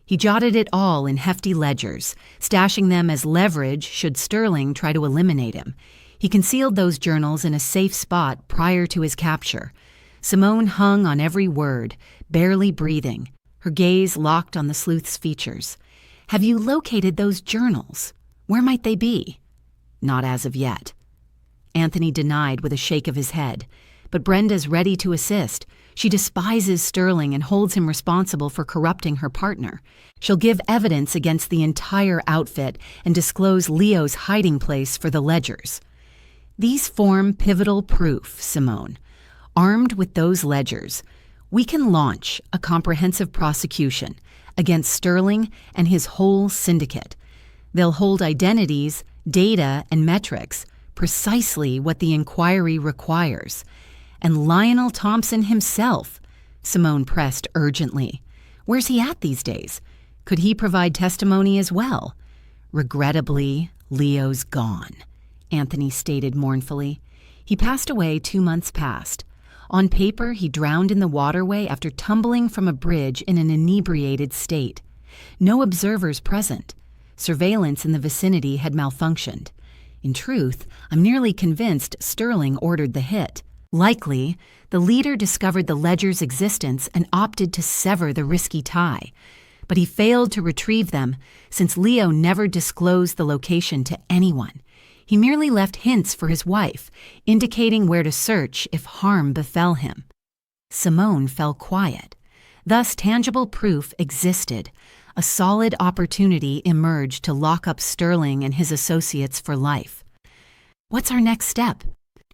He jotted it all in hefty ledgers, stashing them as leverage should Sterling try to eliminate him. He concealed those journals in a safe spot prior to his capture. Simone hung on every word, barely breathing, her gaze locked on the sleuth's features. "Have you located those journals? Where might they be?" "Not as of yet." Anthony denied with a shake of his head. But Brenda's ready to assist. She despises Sterling and holds him responsible for corrupting her partner. She'll give evidence against the entire outfit and disclose Leo's hiding place for the ledgers. These form pivotal proof, Simone. Armed with those ledgers, we can launch a comprehensive prosecution against Sterling and his whole syndicate. They'll hold identities, data, and metrics, precisely what the inquiry requires. And Lionel Thompson himself, Simone pressed urgently. Where's he at these days? Could he provide testimony as well? Regrettably, Leo's gone, Anthony stated mournfully. He passed away 2 months past. On paper, he drowned in the waterway after tumbling from a bridge in an inebriated state. No observers present. Surveillance in the vicinity had malfunctioned. In truth, I'm nearly convinced Sterling ordered the hit. Likely, the leader discovered the ledger's existence and opted to sever the risky tie. But he failed to retrieve them, since Leo never disclosed the location to anyone. He merely left hints for his wife, indicating where to search if harm befell him. Simone fell quiet. Thus, tangible proof existed. A solid opportunity emerged to lock up Sterling and his associates for life. "What's our next step?"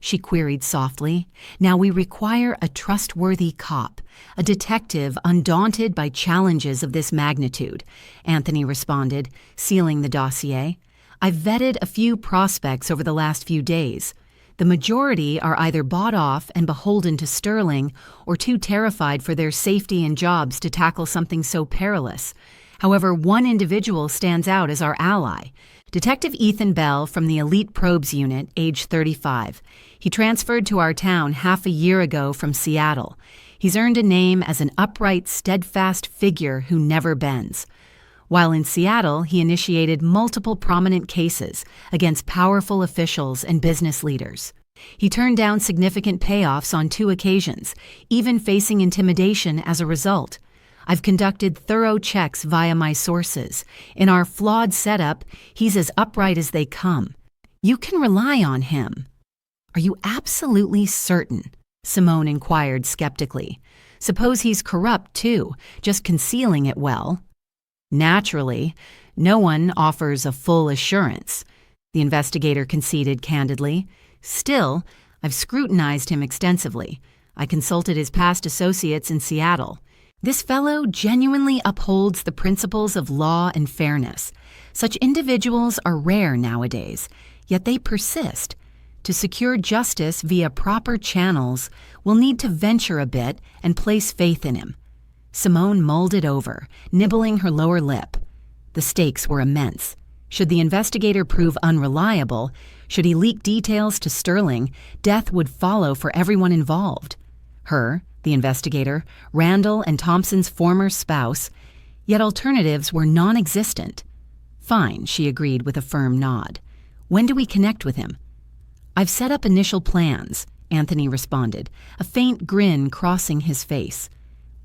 she queried softly. "Now we require a trustworthy cop, a detective undaunted by challenges of this magnitude," Anthony responded, sealing the dossier. "I've vetted a few prospects over the last few days. The majority are either bought off and beholden to Sterling or too terrified for their safety and jobs to tackle something so perilous. However, one individual stands out as our ally. Detective Ethan Bell from the Elite Probes Unit, age 35. He transferred to our town half a year ago from Seattle. He's earned a name as an upright, steadfast figure who never bends. While in Seattle, he initiated multiple prominent cases against powerful officials and business leaders. He turned down significant payoffs on 2 occasions, even facing intimidation as a result. I've conducted thorough checks via my sources. In our flawed setup, he's as upright as they come. You can rely on him." "Are you absolutely certain?" Simone inquired skeptically. "Suppose he's corrupt, too, just concealing it well." "Naturally, no one offers a full assurance," the investigator conceded candidly. "Still, I've scrutinized him extensively. I consulted his past associates in Seattle. This fellow genuinely upholds the principles of law and fairness. Such individuals are rare nowadays, yet they persist. To secure justice via proper channels, we'll need to venture a bit and place faith in him." Simone mulled it over, nibbling her lower lip. The stakes were immense. Should the investigator prove unreliable, should he leak details to Sterling, death would follow for everyone involved. Her, the investigator, Randall and Thompson's former spouse, yet alternatives were non-existent. "Fine," she agreed with a firm nod. "When do we connect with him?" "I've set up initial plans," Anthony responded, a faint grin crossing his face.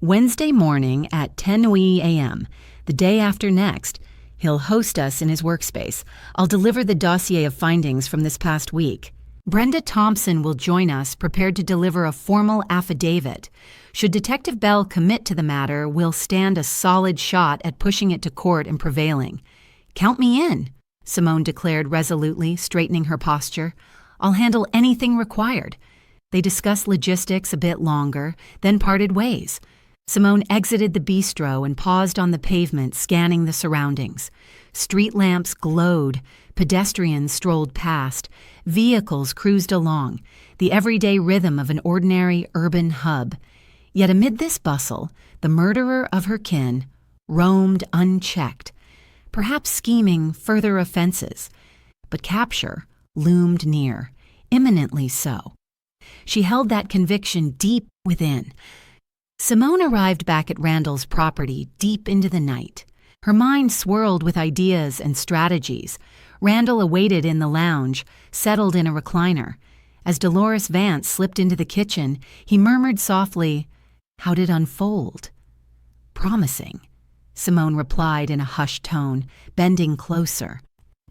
"Wednesday morning at 10 a.m., the day after next, he'll host us in his workspace. I'll deliver the dossier of findings from this past week. Brenda Thompson will join us, prepared to deliver a formal affidavit. Should Detective Bell commit to the matter, we'll stand a solid shot at pushing it to court and prevailing." "Count me in," Simone declared resolutely, straightening her posture. "I'll handle anything required." They discussed logistics a bit longer, then parted ways. Simone exited the bistro and paused on the pavement, scanning the surroundings. Street lamps glowed, pedestrians strolled past, vehicles cruised along, the everyday rhythm of an ordinary urban hub. Yet amid this bustle, the murderer of her kin roamed unchecked, perhaps scheming further offenses. But capture loomed near, imminently so. She held that conviction deep within. Simone arrived back at Randall's property deep into the night. Her mind swirled with ideas and strategies. Randall awaited in the lounge, settled in a recliner. As Dolores Vance slipped into the kitchen, he murmured softly, "How'd it unfold?" "Promising," Simone replied in a hushed tone, bending closer.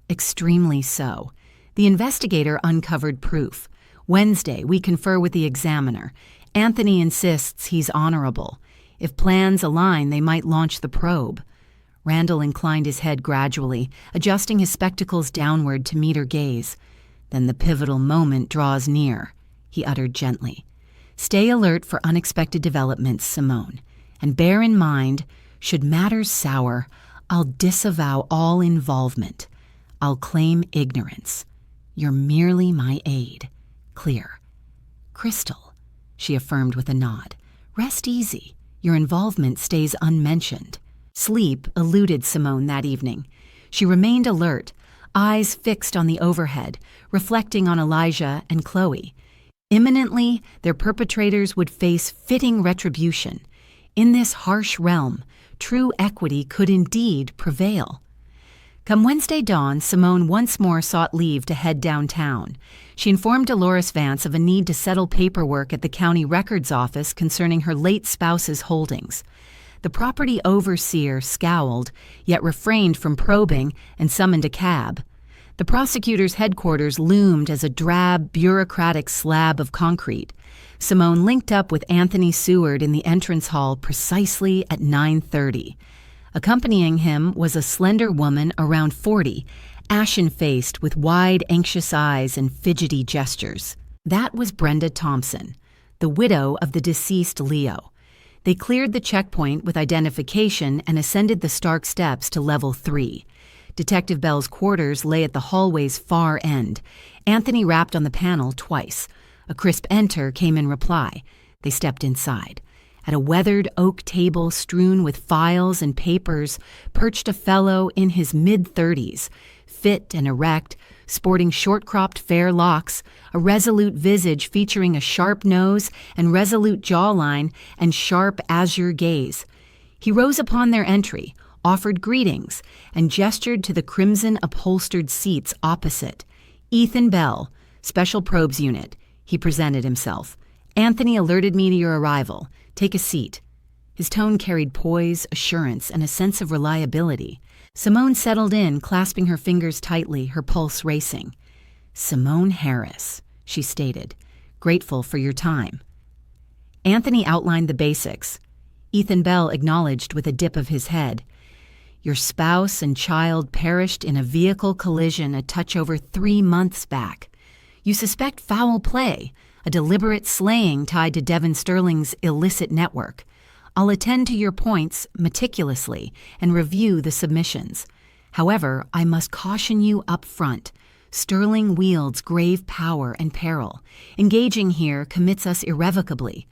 "Extremely so. The investigator uncovered proof. Wednesday, we confer with the examiner. Anthony insists he's honorable. If plans align, they might launch the probe." Randall inclined his head gradually, adjusting his spectacles downward to meet her gaze. "Then the pivotal moment draws near," he uttered gently. "Stay alert for unexpected developments, Simone. And bear in mind, should matters sour, I'll disavow all involvement. I'll claim ignorance. You're merely my aide. Clear." "Crystal," she affirmed with a nod. "Rest easy. Your involvement stays unmentioned." Sleep eluded Simone that evening. She remained alert, eyes fixed on the overhead, reflecting on Elijah and Chloe. Imminently, their perpetrators would face fitting retribution. In this harsh realm, true equity could indeed prevail. Come Wednesday dawn, Simone once more sought leave to head downtown. She informed Dolores Vance of a need to settle paperwork at the county records office concerning her late spouse's holdings. The property overseer scowled, yet refrained from probing and summoned a cab. The prosecutor's headquarters loomed as a drab, bureaucratic slab of concrete. Simone linked up with Anthony Seward in the entrance hall precisely at 9:30. Accompanying him was a slender woman around 40, ashen-faced with wide, anxious eyes and fidgety gestures. That was Brenda Thompson, the widow of the deceased Leo. They cleared the checkpoint with identification and ascended the Stark steps to level 3. Detective Bell's quarters lay at the hallway's far end. Anthony rapped on the panel twice. A crisp enter came in reply. They stepped inside. At a weathered oak table strewn with files and papers perched a fellow in his mid-30s, fit and erect, sporting short-cropped fair locks, a resolute visage featuring a sharp nose and resolute jawline and sharp azure gaze. He rose upon their entry, offered greetings, and gestured to the crimson-upholstered seats opposite. "Ethan Bell, Special Probes Unit," he presented himself. "Anthony alerted me to your arrival. Take a seat." His tone carried poise, assurance, and a sense of reliability. Simone settled in, clasping her fingers tightly, her pulse racing. "Simone Harris," she stated, "grateful for your time." Anthony outlined the basics. Ethan Bell acknowledged with a dip of his head. "Your spouse and child perished in a vehicle collision a touch over 3 months back. You suspect foul play, a deliberate slaying tied to Devin Sterling's illicit network. I'll attend to your points meticulously and review the submissions. However, I must caution you up front. Sterling wields grave power and peril. Engaging here commits us irrevocably."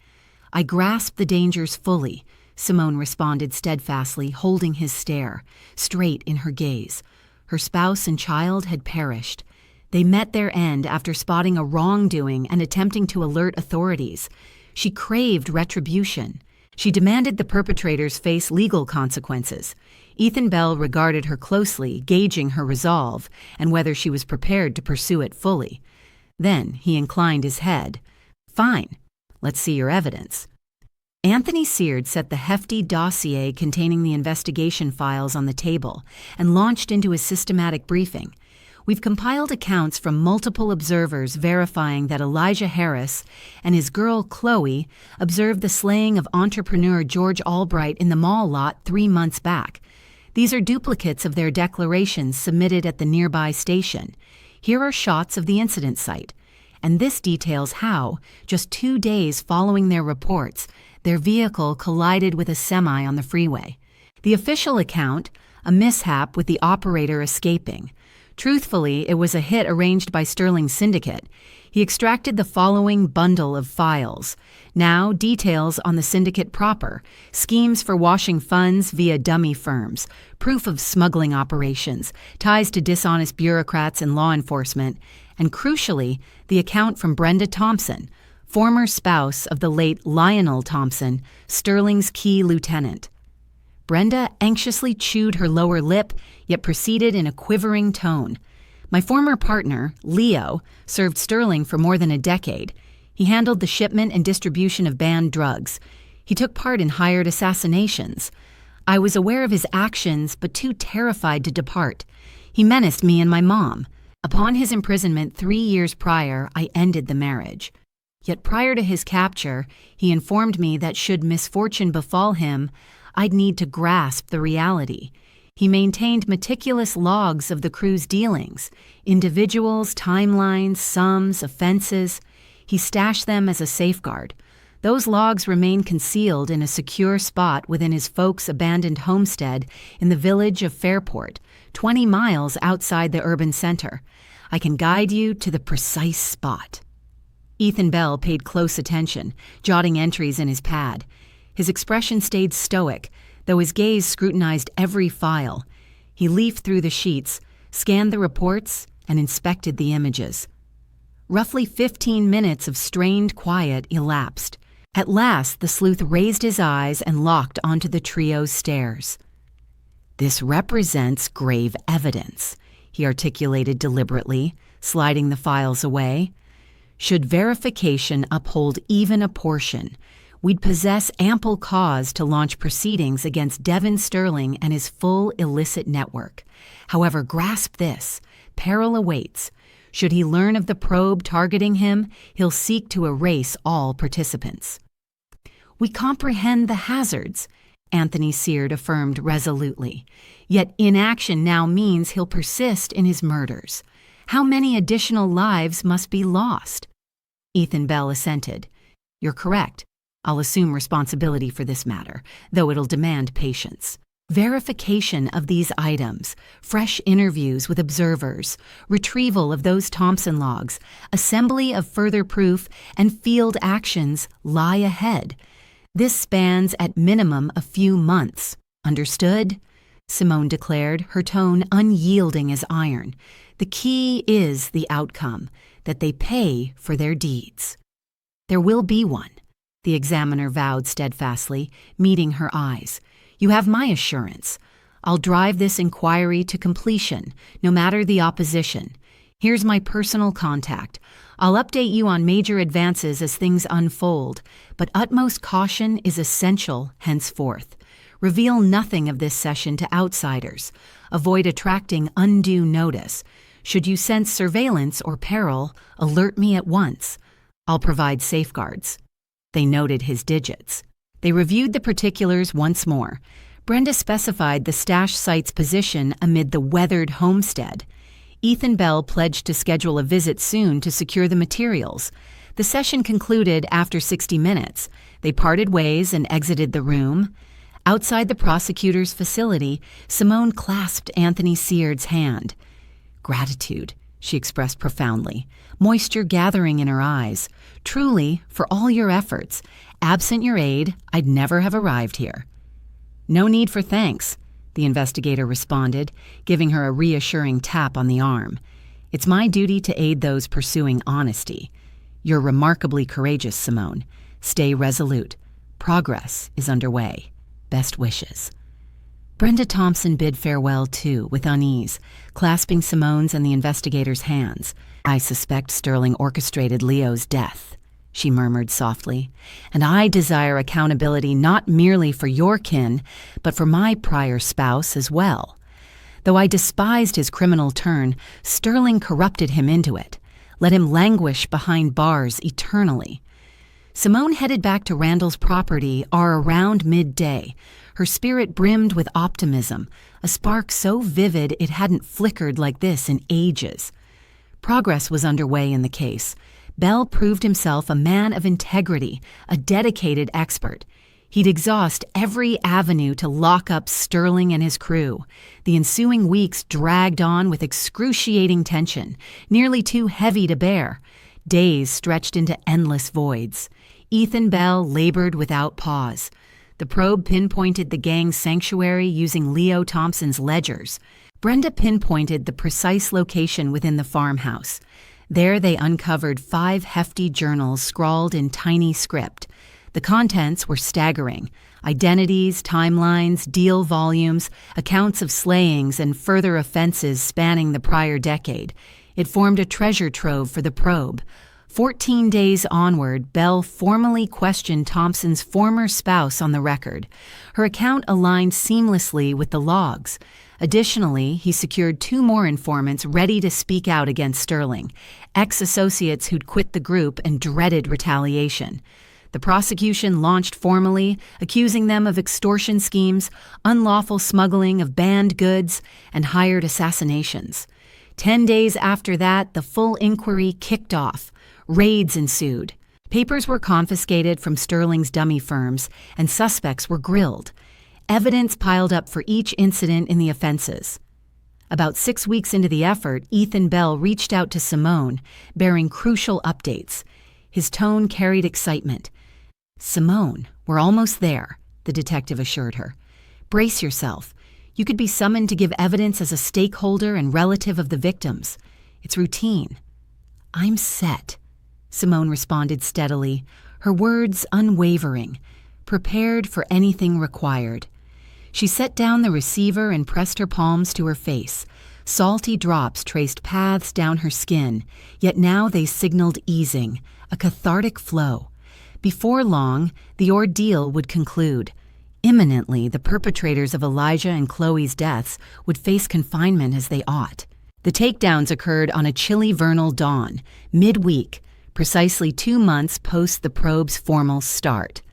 "I grasp the dangers fully," Simone responded steadfastly, holding his stare, straight in her gaze. Her spouse and child had perished. They met their end after spotting a wrongdoing and attempting to alert authorities. She craved retribution. She demanded the perpetrators face legal consequences. Ethan Bell regarded her closely, gauging her resolve and whether she was prepared to pursue it fully. Then he inclined his head. "Fine. Let's see your evidence." Anthony Seard set the hefty dossier containing the investigation files on the table and launched into his systematic briefing. "We've compiled accounts from multiple observers verifying that Elijah Harris and his girl Chloe observed the slaying of entrepreneur George Albright in the mall lot 3 months back. These are duplicates of their declarations submitted at the nearby station. Here are shots of the incident site. And this details how, just 2 days following their reports, their vehicle collided with a semi on the freeway. The official account, a mishap with the operator escaping. Truthfully, it was a hit arranged by Sterling's syndicate. He extracted the following bundle of files. Now, details on the syndicate proper, schemes for washing funds via dummy firms, proof of smuggling operations, ties to dishonest bureaucrats and law enforcement, and crucially, the account from Brenda Thompson, former spouse of the late Lionel Thompson, Sterling's key lieutenant. Brenda anxiously chewed her lower lip, yet proceeded in a quivering tone. My former partner, Leo, served Sterling for more than a decade. He handled the shipment and distribution of banned drugs. He took part in hired assassinations. I was aware of his actions, but too terrified to depart. He menaced me and my mom. Upon his imprisonment 3 years prior, I ended the marriage. Yet prior to his capture, he informed me that should misfortune befall him, I'd need to grasp the reality. He maintained meticulous logs of the crew's dealings, individuals, timelines, sums, offenses. He stashed them as a safeguard. Those logs remain concealed in a secure spot within his folks' abandoned homestead in the village of Fairport, 20 miles outside the urban center. I can guide you to the precise spot. Ethan Bell paid close attention, jotting entries in his pad. His expression stayed stoic, though his gaze scrutinized every file. He leafed through the sheets, scanned the reports, and inspected the images. Roughly 15 minutes of strained quiet elapsed. At last, the sleuth raised his eyes and locked onto the trio's stares. "This represents grave evidence," he articulated deliberately, sliding the files away. "Should verification uphold even a portion, we'd possess ample cause to launch proceedings against Devin Sterling and his full illicit network. However, grasp this: peril awaits. Should he learn of the probe targeting him, he'll seek to erase all participants." "We comprehend the hazards," Anthony Seard affirmed resolutely. "Yet inaction now means he'll persist in his murders. How many additional lives must be lost?" Ethan Bell assented. "You're correct. I'll assume responsibility for this matter, though it'll demand patience. Verification of these items, fresh interviews with observers, retrieval of those Thompson logs, assembly of further proof, and field actions lie ahead. This spans at minimum a few months. Understood?" Simone declared, her tone unyielding as iron. "The key is the outcome, that they pay for their deeds." "There will be one," the examiner vowed steadfastly, meeting her eyes. "You have my assurance. I'll drive this inquiry to completion, no matter the opposition. Here's my personal contact. I'll update you on major advances as things unfold, but utmost caution is essential henceforth. Reveal nothing of this session to outsiders. Avoid attracting undue notice. Should you sense surveillance or peril, alert me at once. I'll provide safeguards." They noted his digits. They reviewed the particulars once more. Brenda specified the stash site's position amid the weathered homestead. Ethan Bell pledged to schedule a visit soon to secure the materials. The session concluded after 60 minutes. They parted ways and exited the room. Outside the prosecutor's facility, Simone clasped Anthony Seard's hand. "Gratitude," she expressed profoundly, moisture gathering in her eyes. "Truly, for all your efforts. Absent your aid, I'd never have arrived here." "No need for thanks," the investigator responded, giving her a reassuring tap on the arm. "It's my duty to aid those pursuing honesty. You're remarkably courageous, Simone. Stay resolute. Progress is underway. Best wishes." Brenda Thompson bid farewell, too, with unease, clasping Simone's and the investigator's hands. "I suspect Sterling orchestrated Leo's death," she murmured softly, "and I desire accountability not merely for your kin, but for my prior spouse as well. Though I despised his criminal turn, Sterling corrupted him into it. Let him languish behind bars eternally." Simone headed back to Randall's property around midday. Her spirit brimmed with optimism, a spark so vivid it hadn't flickered like this in ages. Progress was underway in the case. Bell proved himself a man of integrity, a dedicated expert. He'd exhaust every avenue to lock up Sterling and his crew. The ensuing weeks dragged on with excruciating tension, nearly too heavy to bear. Days stretched into endless voids. Ethan Bell labored without pause. The probe pinpointed the gang's sanctuary using Leo Thompson's ledgers. Brenda pinpointed the precise location within the farmhouse. There they uncovered 5 hefty journals scrawled in tiny script. The contents were staggering: identities, timelines, deal volumes, accounts of slayings, and further offenses spanning the prior decade. It formed a treasure trove for the probe. 14 days onward, Bell formally questioned Thompson's former spouse on the record. Her account aligned seamlessly with the logs. Additionally, he secured 2 more informants ready to speak out against Sterling, ex-associates who'd quit the group and dreaded retaliation. The prosecution launched formally, accusing them of extortion schemes, unlawful smuggling of banned goods, and hired assassinations. 10 days after that, the full inquiry kicked off. Raids ensued. Papers were confiscated from Sterling's dummy firms, and suspects were grilled. Evidence piled up for each incident in the offenses. About 6 weeks into the effort, Ethan Bell reached out to Simone, bearing crucial updates. His tone carried excitement. "Simone, we're almost there," the detective assured her. "Brace yourself. You could be summoned to give evidence as a stakeholder and relative of the victims. It's routine." "I'm set," Simone responded steadily, her words unwavering, prepared for anything required. She set down the receiver and pressed her palms to her face. Salty drops traced paths down her skin, yet now they signaled easing, a cathartic flow. Before long, the ordeal would conclude. Imminently, the perpetrators of Elijah and Chloe's deaths would face confinement as they ought. The takedowns occurred on a chilly vernal dawn, midweek, precisely 2 months post the probe's formal start.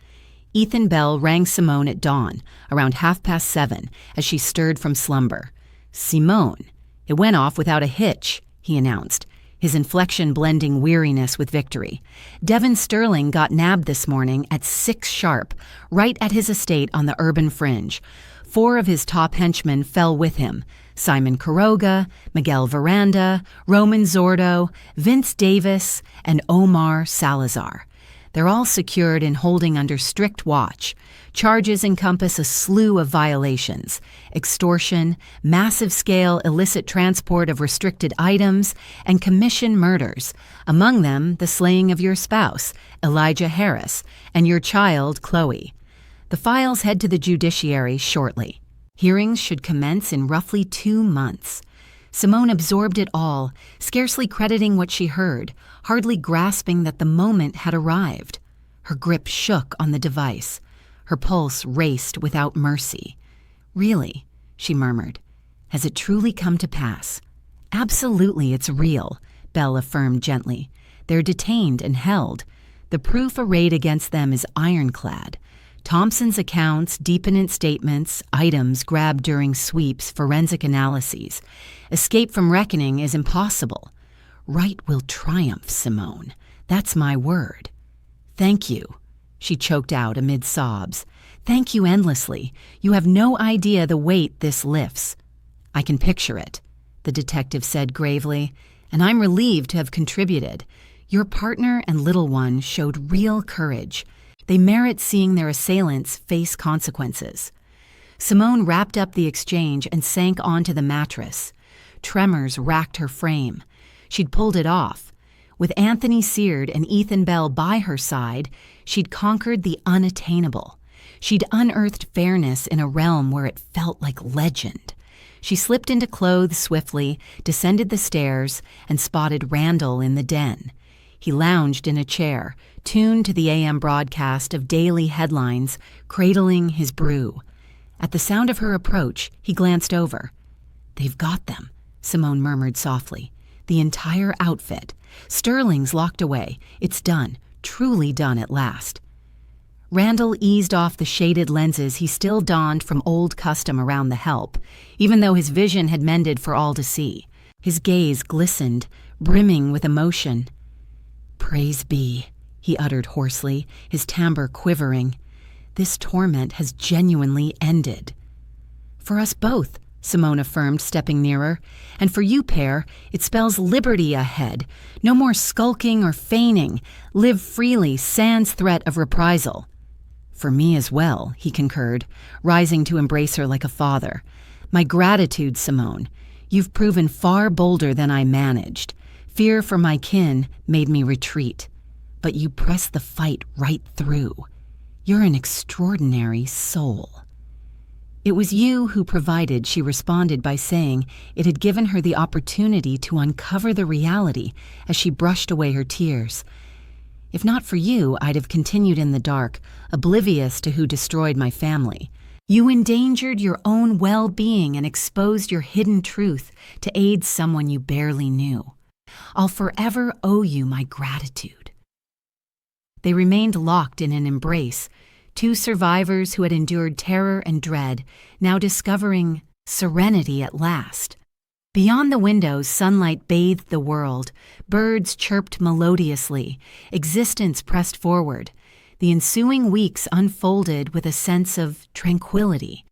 Ethan Bell rang Simone at dawn, around 7:30, as she stirred from slumber. "Simone, it went off without a hitch," he announced, his inflection blending weariness with victory. "Devin Sterling got nabbed this morning at 6 sharp, right at his estate on the urban fringe. 4 of his top henchmen fell with him: Simon Quiroga, Miguel Veranda, Roman Zordo, Vince Davis, and Omar Salazar. They're all secured and holding under strict watch. Charges encompass a slew of violations: extortion, massive-scale illicit transport of restricted items, and commission murders, among them the slaying of your spouse, Elijah Harris, and your child, Chloe. The files head to the judiciary shortly. Hearings should commence in roughly 2 months. Simone absorbed it all, scarcely crediting what she heard, hardly grasping that the moment had arrived. Her grip shook on the device. Her pulse raced without mercy. "Really?" she murmured. "Has it truly come to pass?" "Absolutely, it's real," Bell affirmed gently. "They're detained and held. The proof arrayed against them is ironclad. Thompson's accounts, deponent statements, items grabbed during sweeps, forensic analyses. Escape from reckoning is impossible. Right will triumph, Simone. That's my word." "Thank you," she choked out amid sobs. "Thank you endlessly. You have no idea the weight this lifts." "I can picture it," the detective said gravely, "and I'm relieved to have contributed. Your partner and little one showed real courage. They merit seeing their assailants face consequences." Simone wrapped up the exchange and sank onto the mattress. Tremors racked her frame. She'd pulled it off. With Anthony Seard and Ethan Bell by her side, she'd conquered the unattainable. She'd unearthed fairness in a realm where it felt like legend. She slipped into clothes swiftly, descended the stairs, and spotted Randall in the den. He lounged in a chair, tuned to the AM broadcast of daily headlines, cradling his brew. At the sound of her approach, he glanced over. "They've got them," Simone murmured softly. "The entire outfit. Sterling's locked away. It's done, truly done at last." Randall eased off the shaded lenses he still donned from old custom around the help, even though his vision had mended for all to see. His gaze glistened, brimming with emotion. "Praise be," he uttered hoarsely, his timbre quivering. "This torment has genuinely ended." "For us both," Simone affirmed, stepping nearer. "And for you, pair, it spells liberty ahead. No more skulking or feigning. Live freely, sans threat of reprisal." "For me as well," he concurred, rising to embrace her like a father. "My gratitude, Simone. You've proven far bolder than I managed. Fear for my kin made me retreat. But you pressed the fight right through." You're an extraordinary soul." "It was you who provided," she responded by saying it had given her the opportunity to uncover the reality as she brushed away her tears. "If not for you, I'd have continued in the dark, oblivious to who destroyed my family. You endangered your own well-being and exposed your hidden truth to aid someone you barely knew. I'll forever owe you my gratitude." They remained locked in an embrace, two survivors who had endured terror and dread, now discovering serenity at last. Beyond the windows, sunlight bathed the world. Birds chirped melodiously. Existence pressed forward. The ensuing weeks unfolded with a sense of tranquility.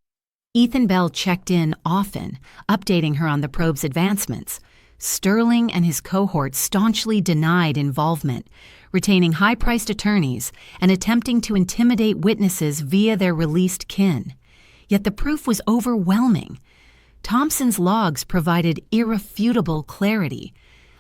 Ethan Bell checked in often, updating her on the probe's advancements. Sterling and his cohort staunchly denied involvement, retaining high-priced attorneys and attempting to intimidate witnesses via their released kin. Yet the proof was overwhelming. Thompson's logs provided irrefutable clarity.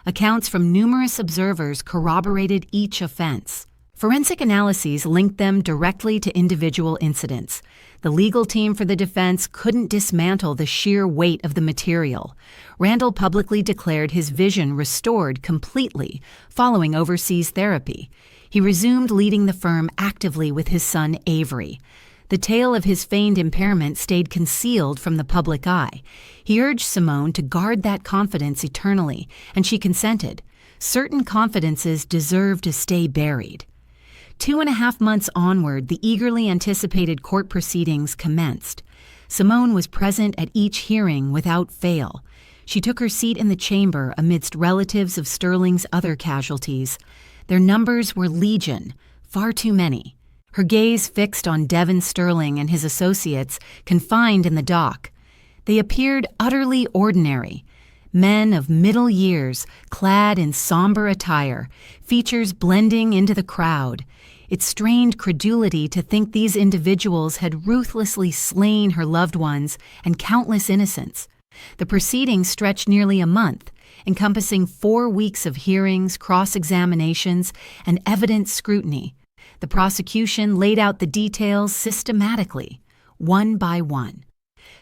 Accounts from numerous observers corroborated each offense. Forensic analyses linked them directly to individual incidents. The legal team for the defense couldn't dismantle the sheer weight of the material. Randall publicly declared his vision restored completely following overseas therapy. He resumed leading the firm actively with his son Avery. The tale of his feigned impairment stayed concealed from the public eye. He urged Simone to guard that confidence eternally, and she consented. Certain confidences deserve to stay buried. 2.5 months onward, the eagerly anticipated court proceedings commenced. Simone was present at each hearing without fail. She took her seat in the chamber amidst relatives of Sterling's other casualties. Their numbers were legion, far too many. Her gaze fixed on Devin Sterling and his associates confined in the dock. They appeared utterly ordinary. Men of middle years, clad in somber attire, features blending into the crowd. It strained credulity to think these individuals had ruthlessly slain her loved ones and countless innocents. The proceedings stretched nearly a month, encompassing 4 weeks of hearings, cross-examinations, and evidence scrutiny. The prosecution laid out the details systematically, one by one.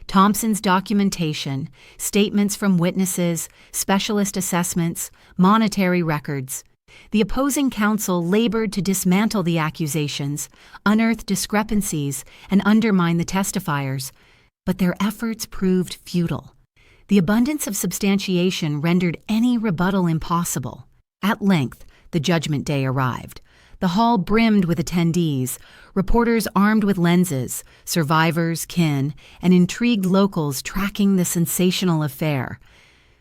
Thompson's documentation, statements from witnesses, specialist assessments, monetary records. The opposing counsel labored to dismantle the accusations, unearth discrepancies, and undermine the testifiers, but their efforts proved futile. The abundance of substantiation rendered any rebuttal impossible. At length, the judgment day arrived. The hall brimmed with attendees, reporters armed with lenses, survivors, kin, and intrigued locals tracking the sensational affair.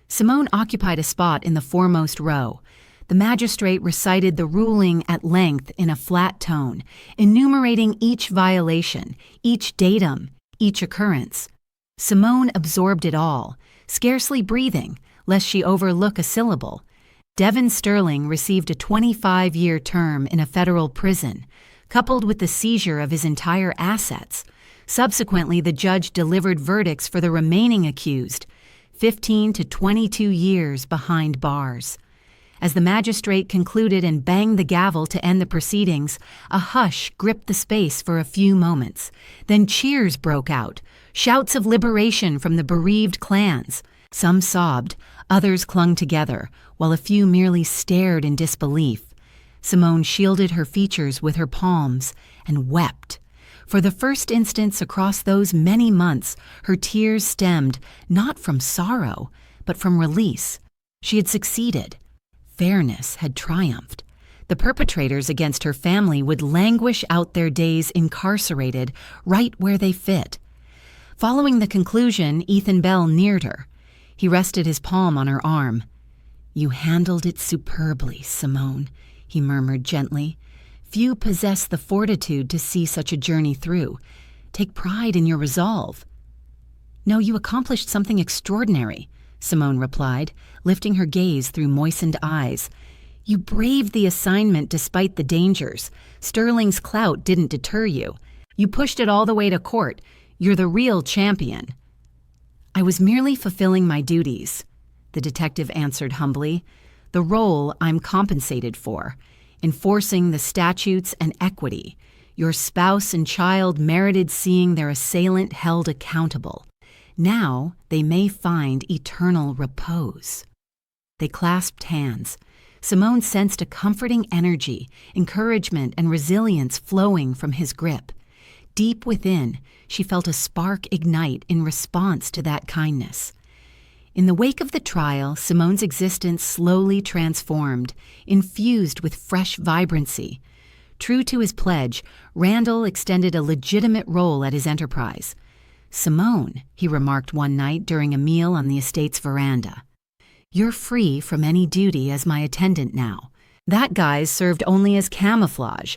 Simone occupied a spot in the foremost row. The magistrate recited the ruling at length in a flat tone, enumerating each violation, each datum, each occurrence. Simone absorbed it all, scarcely breathing, lest she overlook a syllable. Devin Sterling received a 25-year term in a federal prison, coupled with the seizure of his entire assets. Subsequently, the judge delivered verdicts for the remaining accused, 15 to 22 years behind bars. As the magistrate concluded and banged the gavel to end the proceedings, a hush gripped the space for a few moments. Then cheers broke out, shouts of liberation from the bereaved clans. Some sobbed, others clung together, while a few merely stared in disbelief. Simone shielded her features with her palms and wept. For the first instance across those many months, her tears stemmed not from sorrow, but from release. She had succeeded. Fairness had triumphed. The perpetrators against her family would languish out their days incarcerated right where they fit. Following the conclusion, Ethan Bell neared her. He rested his palm on her arm. "You handled it superbly, Simone," he murmured gently. "Few possess the fortitude to see such a journey through. Take pride in your resolve." "No, you accomplished something extraordinary," Simone replied, lifting her gaze through moistened eyes. "You braved the assignment despite the dangers. Sterling's clout didn't deter you. You pushed it all the way to court. You're the real champion." "I was merely fulfilling my duties," the detective answered humbly. "The role I'm compensated for, enforcing the statutes and equity. Your spouse and child merited seeing their assailant held accountable. Now they may find eternal repose." They clasped hands. Simone sensed a comforting energy, encouragement, and resilience flowing from his grip. Deep within, she felt a spark ignite in response to that kindness. In the wake of the trial, Simone's existence slowly transformed, infused with fresh vibrancy. True to his pledge, Randall extended a legitimate role at his enterprise. "Simone," he remarked one night during a meal on the estate's veranda, "you're free from any duty as my attendant now. That guise served only as camouflage.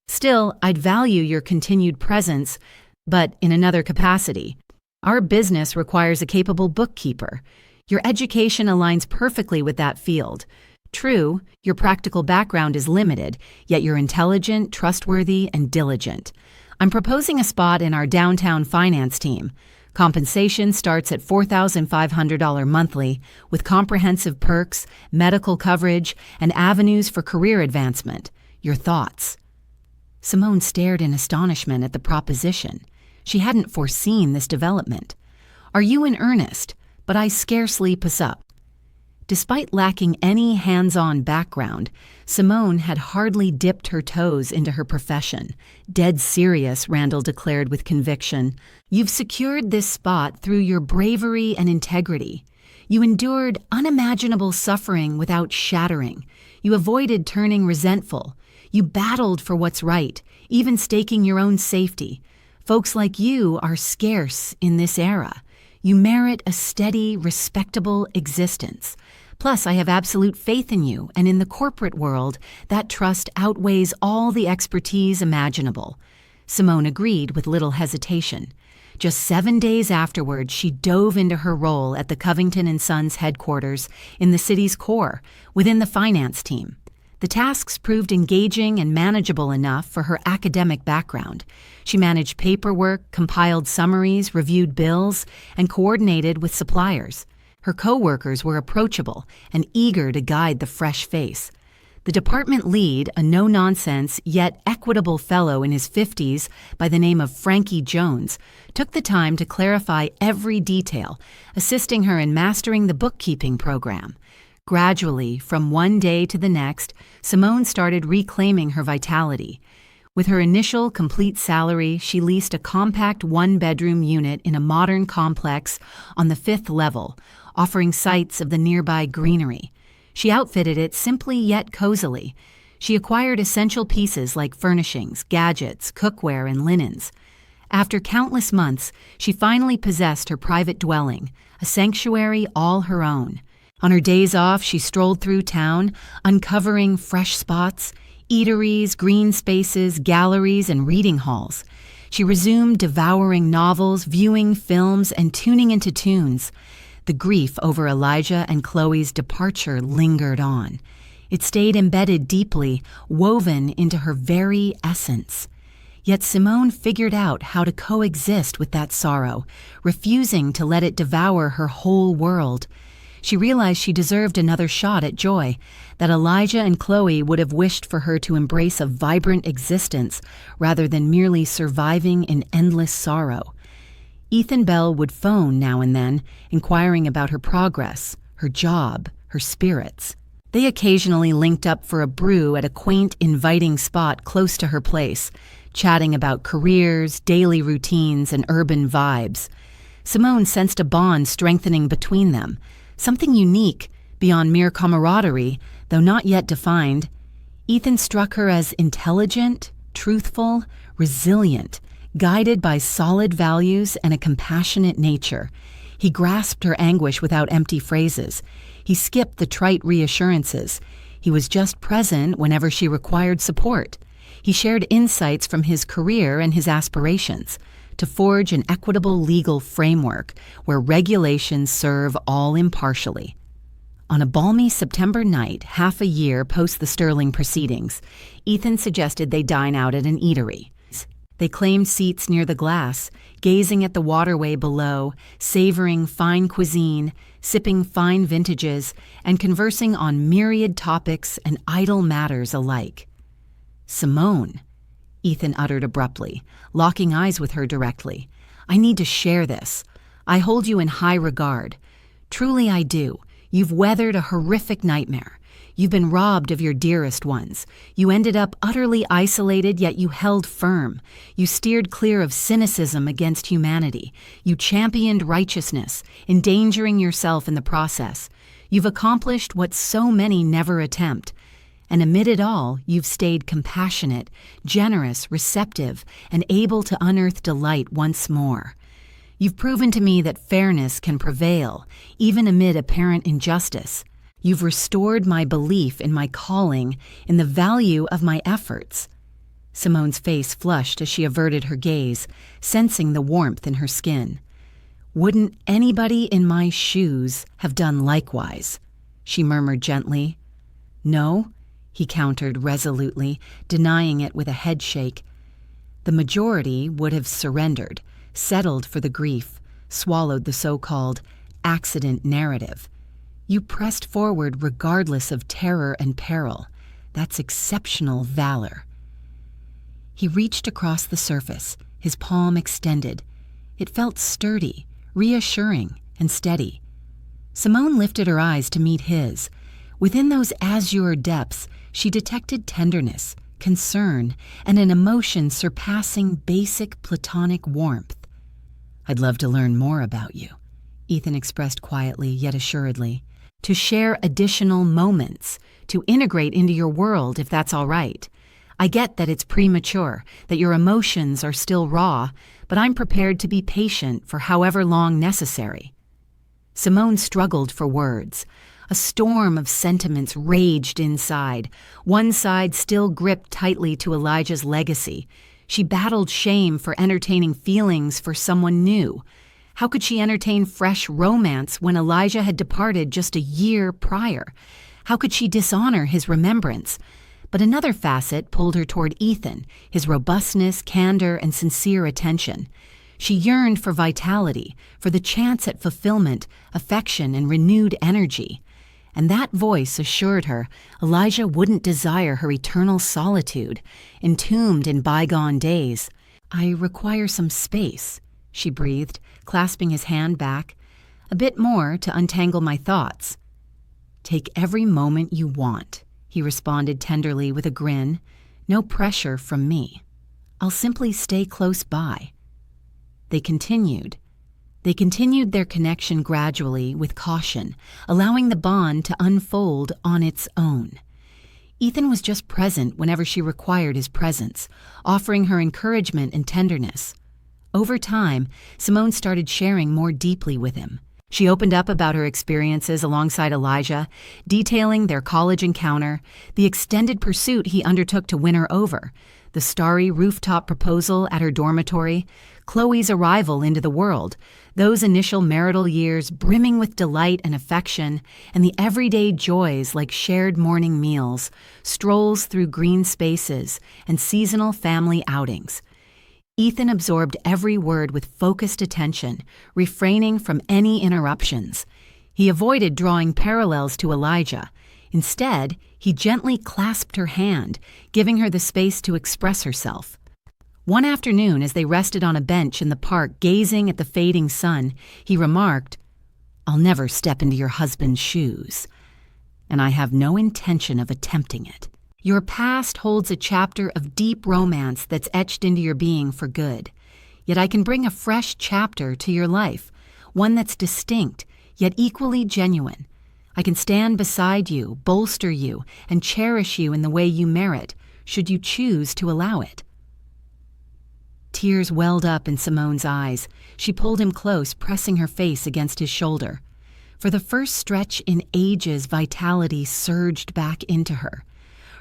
Still, I'd value your continued presence, but in another capacity. Our business requires a capable bookkeeper. Your education aligns perfectly with that field. True, your practical background is limited, yet you're intelligent, trustworthy, and diligent. I'm proposing a spot in our downtown finance team. Compensation starts at $4,500 monthly, with comprehensive perks, medical coverage, and avenues for career advancement. Your thoughts?" Simone stared in astonishment at the proposition. She hadn't foreseen this development. "Are you in earnest? But I scarcely pass up." Despite lacking any hands-on background, Simone had hardly dipped her toes into her profession. "Dead serious," Randall declared with conviction. "You've secured this spot through your bravery and integrity. You endured unimaginable suffering without shattering. You avoided turning resentful. You battled for what's right, even staking your own safety. Folks like you are scarce in this era. You merit a steady, respectable existence. Plus, I have absolute faith in you, and in the corporate world, that trust outweighs all the expertise imaginable." Simone agreed with little hesitation. Just 7 days afterward, she dove into her role at the Covington & Sons headquarters in the city's core, within the finance team. The tasks proved engaging and manageable enough for her academic background. She managed paperwork, compiled summaries, reviewed bills, and coordinated with suppliers. Her co-workers were approachable and eager to guide the fresh face. The department lead, a no-nonsense yet equitable fellow in his 50s by the name of Frankie Jones, took the time to clarify every detail, assisting her in mastering the bookkeeping program. Gradually, from one day to the next, Simone started reclaiming her vitality. With her initial complete salary, she leased a compact one-bedroom unit in a modern complex on the 5th level, offering sights of the nearby greenery. She outfitted it simply yet cozily. She acquired essential pieces like furnishings, gadgets, cookware, and linens. After countless months, she finally possessed her private dwelling, a sanctuary all her own. On her days off, she strolled through town, uncovering fresh spots, eateries, green spaces, galleries, and reading halls. She resumed devouring novels, viewing films, and tuning into tunes. The grief over Elijah and Chloe's departure lingered on. It stayed embedded deeply, woven into her very essence. Yet Simone figured out how to coexist with that sorrow, refusing to let it devour her whole world. She realized she deserved another shot at joy, that Elijah and Chloe would have wished for her to embrace a vibrant existence rather than merely surviving in endless sorrow. Ethan Bell would phone now and then, inquiring about her progress, her job, her spirits. They occasionally linked up for a brew at a quaint, inviting spot close to her place, chatting about careers, daily routines, and urban vibes. Simone sensed a bond strengthening between them, something unique, beyond mere camaraderie, though not yet defined. Ethan struck her as intelligent, truthful, resilient, guided by solid values and a compassionate nature. He grasped her anguish without empty phrases. He skipped the trite reassurances. He was just present whenever she required support. He shared insights from his career and his aspirations to forge an equitable legal framework where regulations serve all impartially. On a balmy September night, half a year post the Sterling proceedings, Ethan suggested they dine out at an eatery. They claimed seats near the glass, gazing at the waterway below, savoring fine cuisine, sipping fine vintages, and conversing on myriad topics and idle matters alike. Simone, Ethan uttered abruptly, locking eyes with her directly. "I need to share this. I hold you in high regard. Truly I do. You've weathered a horrific nightmare. You've been robbed of your dearest ones. You ended up utterly isolated, yet you held firm. You steered clear of cynicism against humanity. You championed righteousness, endangering yourself in the process. You've accomplished what so many never attempt. And amid it all, you've stayed compassionate, generous, receptive, and able to unearth delight once more. You've proven to me that fairness can prevail, even amid apparent injustice. You've restored my belief in my calling, in the value of my efforts." Simone's face flushed as she averted her gaze, sensing the warmth in her skin. "Wouldn't anybody in my shoes have done likewise?" she murmured gently. "No," he countered resolutely, denying it with a head shake. "The majority would have surrendered, settled for the grief, swallowed the so-called accident narrative. You pressed forward regardless of terror and peril. That's exceptional valor." He reached across the surface, his palm extended. It felt sturdy, reassuring, and steady. Simone lifted her eyes to meet his. Within those azure depths, she detected tenderness, concern, and an emotion surpassing basic platonic warmth. "I'd love to learn more about you," Ethan expressed quietly yet assuredly. "To share additional moments, to integrate into your world if that's all right. I get that it's premature, that your emotions are still raw, but I'm prepared to be patient for however long necessary." Simone struggled for words. A storm of sentiments raged inside. One side still gripped tightly to Elijah's legacy. She battled shame for entertaining feelings for someone new. How could she entertain fresh romance when Elijah had departed just a year prior? How could she dishonor his remembrance? But another facet pulled her toward Ethan, his robustness, candor, and sincere attention. She yearned for vitality, for the chance at fulfillment, affection, and renewed energy. And that voice assured her Elijah wouldn't desire her eternal solitude, entombed in bygone days. "I require some space," she breathed, clasping his hand back. "A bit more to untangle my thoughts." "Take every moment you want," he responded tenderly with a grin. "No pressure from me. I'll simply stay close by." They continued their connection gradually, with caution, allowing the bond to unfold on its own. Ethan was just present whenever she required his presence, offering her encouragement and tenderness. Over time, Simone started sharing more deeply with him. She opened up about her experiences alongside Elijah, detailing their college encounter, the extended pursuit he undertook to win her over, the starry rooftop proposal at her dormitory, Chloe's arrival into the world, those initial marital years brimming with delight and affection, and the everyday joys like shared morning meals, strolls through green spaces, and seasonal family outings. Ethan absorbed every word with focused attention, refraining from any interruptions. He avoided drawing parallels to Elijah. Instead, he gently clasped her hand, giving her the space to express herself. One afternoon, as they rested on a bench in the park gazing at the fading sun, he remarked, "I'll never step into your husband's shoes, and I have no intention of attempting it. Your past holds a chapter of deep romance that's etched into your being for good. Yet I can bring a fresh chapter to your life, one that's distinct, yet equally genuine. I can stand beside you, bolster you, and cherish you in the way you merit, should you choose to allow it." Tears welled up in Simone's eyes. She pulled him close, pressing her face against his shoulder. For the first stretch in ages, vitality surged back into her.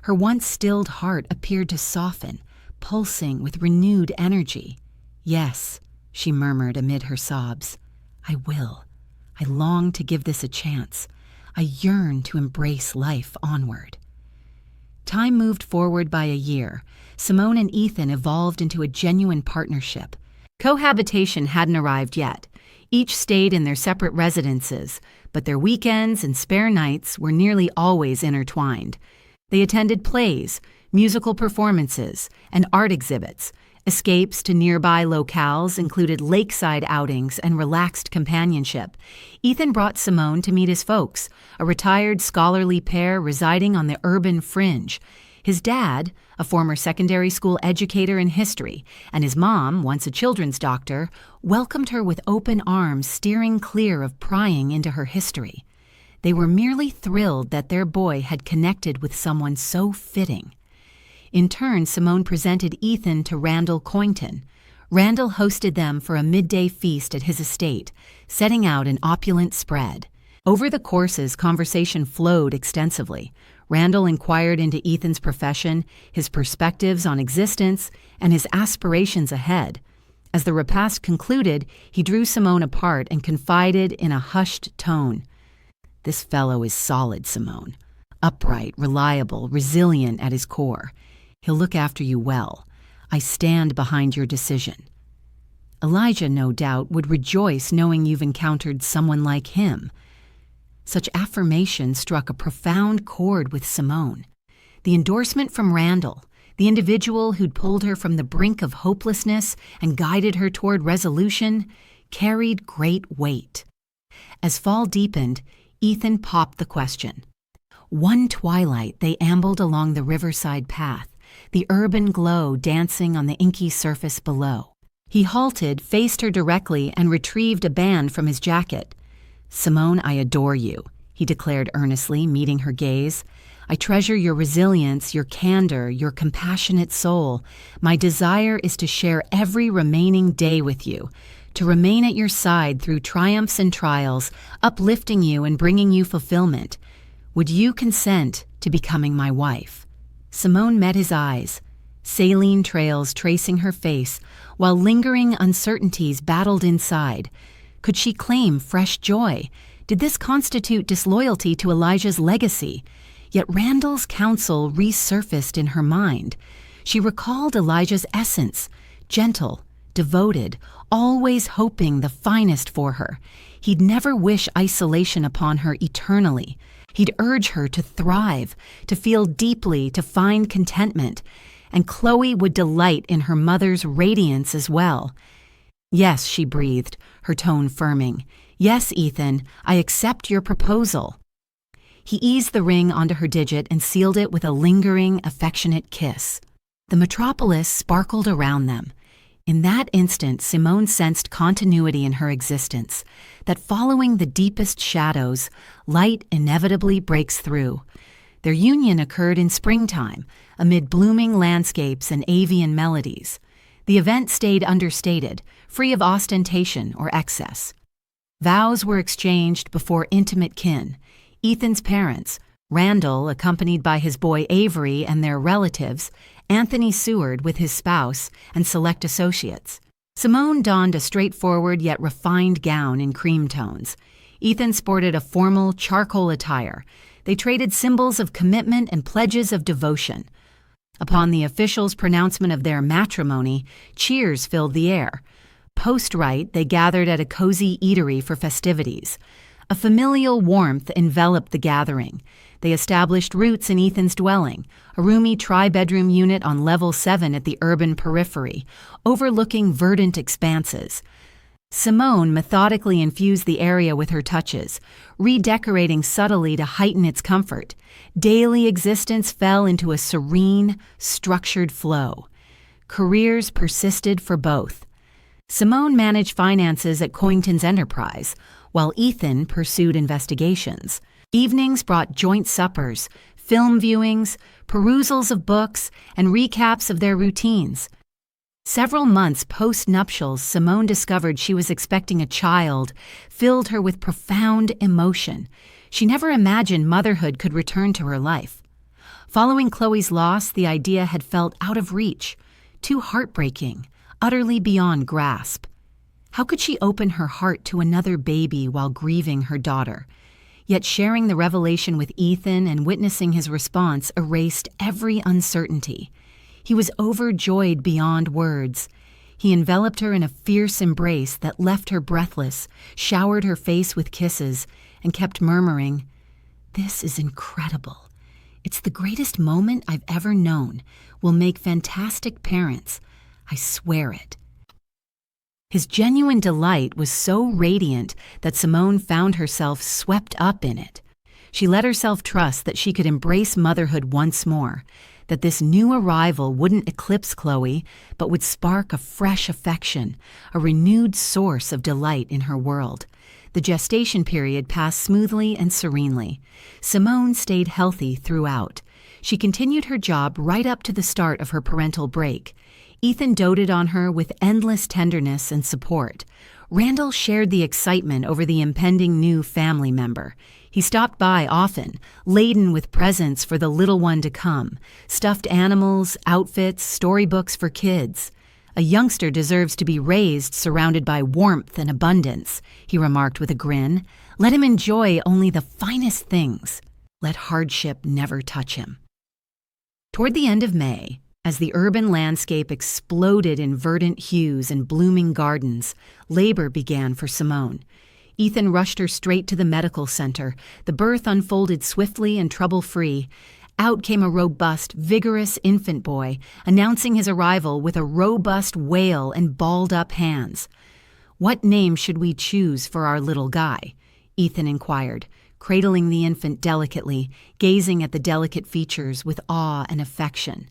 Her once stilled heart appeared to soften, pulsing with renewed energy. "Yes," she murmured amid her sobs. "I will. I long to give this a chance. I yearn to embrace life onward." Time moved forward by a year. Simone and Ethan evolved into a genuine partnership. Cohabitation hadn't arrived yet. Each stayed in their separate residences, but their weekends and spare nights were nearly always intertwined. They attended plays, musical performances, and art exhibits. Escapes to nearby locales included lakeside outings and relaxed companionship. Ethan brought Simone to meet his folks, a retired scholarly pair residing on the urban fringe. His dad, a former secondary school educator in history, and his mom, once a children's doctor, welcomed her with open arms, steering clear of prying into her history. They were merely thrilled that their boy had connected with someone so fitting. In turn, Simone presented Ethan to Randall Coington. Randall hosted them for a midday feast at his estate, setting out an opulent spread. Over the courses, conversation flowed extensively. Randall inquired into Ethan's profession, his perspectives on existence, and his aspirations ahead. As the repast concluded, he drew Simone apart and confided in a hushed tone. "This fellow is solid, Simone. Upright, reliable, resilient at his core. He'll look after you well. I stand behind your decision." Elijah, no doubt, would rejoice knowing you've encountered someone like him. Such affirmation struck a profound chord with Simone. The endorsement from Randall, the individual who'd pulled her from the brink of hopelessness and guided her toward resolution, carried great weight. As fall deepened, Ethan popped the question. One twilight, they ambled along the riverside path, the urban glow dancing on the inky surface below. He halted, faced her directly, and retrieved a band from his jacket. "Simone, I adore you," he declared earnestly, meeting her gaze. "I treasure your resilience, your candor, your compassionate soul. My desire is to share every remaining day with you, to remain at your side through triumphs and trials, uplifting you and bringing you fulfillment. Would you consent to becoming my wife?" Simone met his eyes, saline trails tracing her face, while lingering uncertainties battled inside. Could she claim fresh joy? Did this constitute disloyalty to Elijah's legacy? Yet Randall's counsel resurfaced in her mind. She recalled Elijah's essence, gentle, devoted, always hoping the finest for her. He'd never wish isolation upon her eternally. He'd urge her to thrive, to feel deeply, to find contentment. And Chloe would delight in her mother's radiance as well. "Yes," she breathed, her tone firming. "Yes, Ethan, I accept your proposal." He eased the ring onto her digit and sealed it with a lingering, affectionate kiss. The metropolis sparkled around them. In that instant, Simone sensed continuity in her existence, that following the deepest shadows, light inevitably breaks through. Their union occurred in springtime, amid blooming landscapes and avian melodies. The event stayed understated, free of ostentation or excess. Vows were exchanged before intimate kin. Ethan's parents, Randall accompanied by his boy Avery and their relatives, Anthony Seward with his spouse, and select associates. Simone donned a straightforward yet refined gown in cream tones. Ethan sported a formal charcoal attire. They traded symbols of commitment and pledges of devotion. Upon the official's pronouncement of their matrimony, cheers filled the air. Post-rite, they gathered at a cozy eatery for festivities. A familial warmth enveloped the gathering. They established roots in Ethan's dwelling, a roomy tri-bedroom unit on level 7 at the urban periphery, overlooking verdant expanses. Simone methodically infused the area with her touches, redecorating subtly to heighten its comfort. Daily existence fell into a serene, structured flow. Careers persisted for both. Simone managed finances at Coington's enterprise, while Ethan pursued investigations. Evenings brought joint suppers, film viewings, perusals of books, and recaps of their routines. Several months post-nuptials, Simone discovered she was expecting a child, filled her with profound emotion. She never imagined motherhood could return to her life. Following Chloe's loss, the idea had felt out of reach, too heartbreaking, utterly beyond grasp. How could she open her heart to another baby while grieving her daughter? Yet sharing the revelation with Ethan and witnessing his response erased every uncertainty. He was overjoyed beyond words. He enveloped her in a fierce embrace that left her breathless, showered her face with kisses, and kept murmuring, "This is incredible. It's the greatest moment I've ever known. We'll make fantastic parents. I swear it." His genuine delight was so radiant that Simone found herself swept up in it. She let herself trust that she could embrace motherhood once more, that this new arrival wouldn't eclipse Chloe, but would spark a fresh affection, a renewed source of delight in her world. The gestation period passed smoothly and serenely. Simone stayed healthy throughout. She continued her job right up to the start of her parental break. Ethan doted on her with endless tenderness and support. Randall shared the excitement over the impending new family member. He stopped by often, laden with presents for the little one to come, stuffed animals, outfits, storybooks for kids. "A youngster deserves to be raised surrounded by warmth and abundance," he remarked with a grin. "Let him enjoy only the finest things. Let hardship never touch him." Toward the end of May, as the urban landscape exploded in verdant hues and blooming gardens, labor began for Simone. Ethan rushed her straight to the medical center. The birth unfolded swiftly and trouble-free. Out came a robust, vigorous infant boy, announcing his arrival with a robust wail and balled-up hands. "What name should we choose for our little guy?" Ethan inquired, cradling the infant delicately, gazing at the delicate features with awe and affection.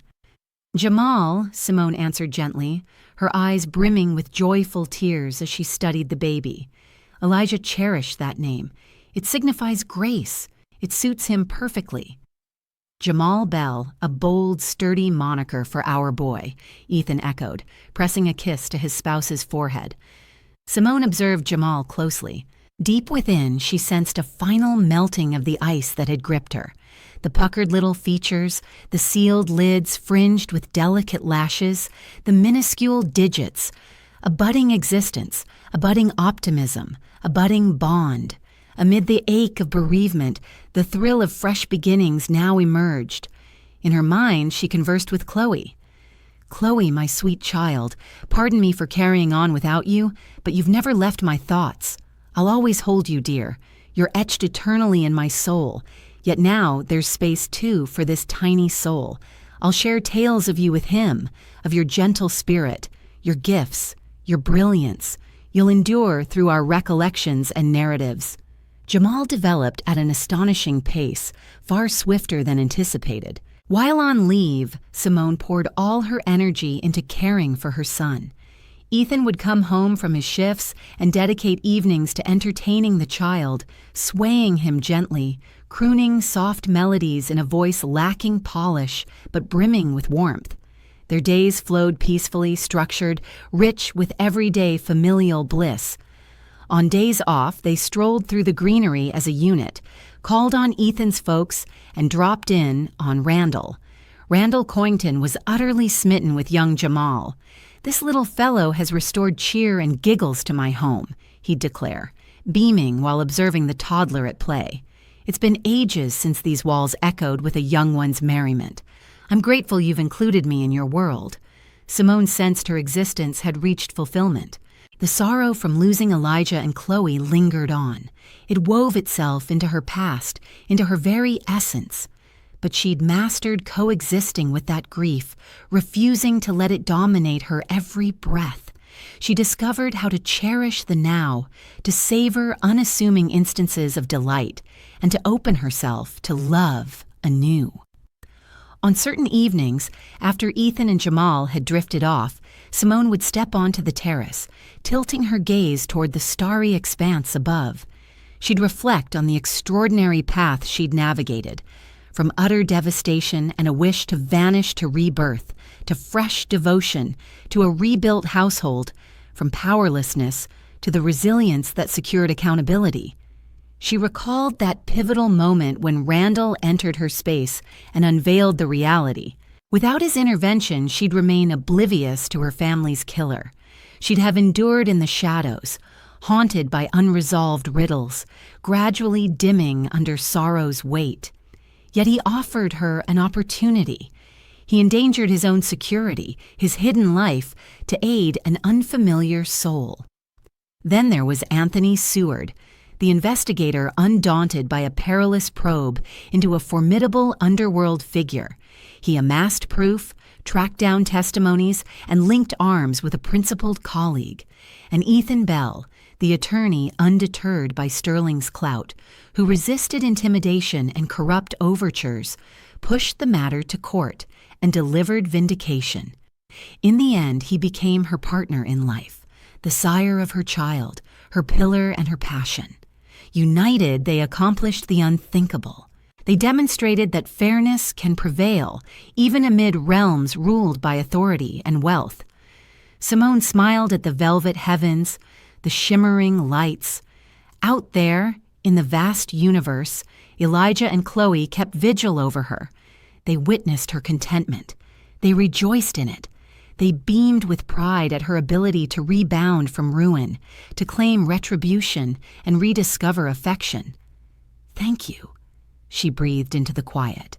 "Jamal," Simone answered gently, her eyes brimming with joyful tears as she studied the baby. Elijah cherished that name. It signifies grace. It suits him perfectly. "Jamal Bell, a bold, sturdy moniker for our boy," Ethan echoed, pressing a kiss to his spouse's forehead. Simone observed Jamal closely. Deep within, she sensed a final melting of the ice that had gripped her. The puckered little features, the sealed lids fringed with delicate lashes, the minuscule digits. A budding existence, a budding optimism, a budding bond. Amid the ache of bereavement, the thrill of fresh beginnings now emerged. In her mind, she conversed with Chloe. "Chloe, my sweet child, pardon me for carrying on without you, but you've never left my thoughts. I'll always hold you dear. You're etched eternally in my soul. Yet now there's space, too, for this tiny soul. I'll share tales of you with him, of your gentle spirit, your gifts, your brilliance. You'll endure through our recollections and narratives." Jamal developed at an astonishing pace, far swifter than anticipated. While on leave, Simone poured all her energy into caring for her son. Ethan would come home from his shifts and dedicate evenings to entertaining the child, swaying him gently, crooning soft melodies in a voice lacking polish but brimming with warmth. Their days flowed peacefully, structured, rich with everyday familial bliss. On days off, they strolled through the greenery as a unit, called on Ethan's folks, and dropped in on Randall. Randall Coington was utterly smitten with young Jamal. "This little fellow has restored cheer and giggles to my home," he'd declare, beaming while observing the toddler at play. "It's been ages since these walls echoed with a young one's merriment. I'm grateful you've included me in your world." Simone sensed her existence had reached fulfillment. The sorrow from losing Elijah and Chloe lingered on. It wove itself into her past, into her very essence. But she'd mastered coexisting with that grief, refusing to let it dominate her every breath. She discovered how to cherish the now, to savor unassuming instances of delight, and to open herself to love anew. On certain evenings, after Ethan and Jamal had drifted off, Simone would step onto the terrace, tilting her gaze toward the starry expanse above. She'd reflect on the extraordinary path she'd navigated, from utter devastation and a wish to vanish to rebirth, to fresh devotion, to a rebuilt household, from powerlessness to the resilience that secured accountability. She recalled that pivotal moment when Randall entered her space and unveiled the reality. Without his intervention, she'd remain oblivious to her family's killer. She'd have endured in the shadows, haunted by unresolved riddles, gradually dimming under sorrow's weight. Yet he offered her an opportunity. He endangered his own security, his hidden life, to aid an unfamiliar soul. Then there was Anthony Seward. the investigator undaunted by a perilous probe into a formidable underworld figure. He amassed proof, tracked down testimonies, and linked arms with a principled colleague. And Ethan Bell, the attorney undeterred by Sterling's clout, who resisted intimidation and corrupt overtures, pushed the matter to court and delivered vindication. In the end, he became her partner in life, the sire of her child, her pillar and her passion. United, they accomplished the unthinkable. They demonstrated that fairness can prevail even amid realms ruled by authority and wealth. Simone smiled at the velvet heavens, the shimmering lights. Out there, in the vast universe, Elijah and Chloe kept vigil over her. They witnessed her contentment. They rejoiced in it. They beamed with pride at her ability to rebound from ruin, to claim retribution and rediscover affection. "Thank you," she breathed into the quiet.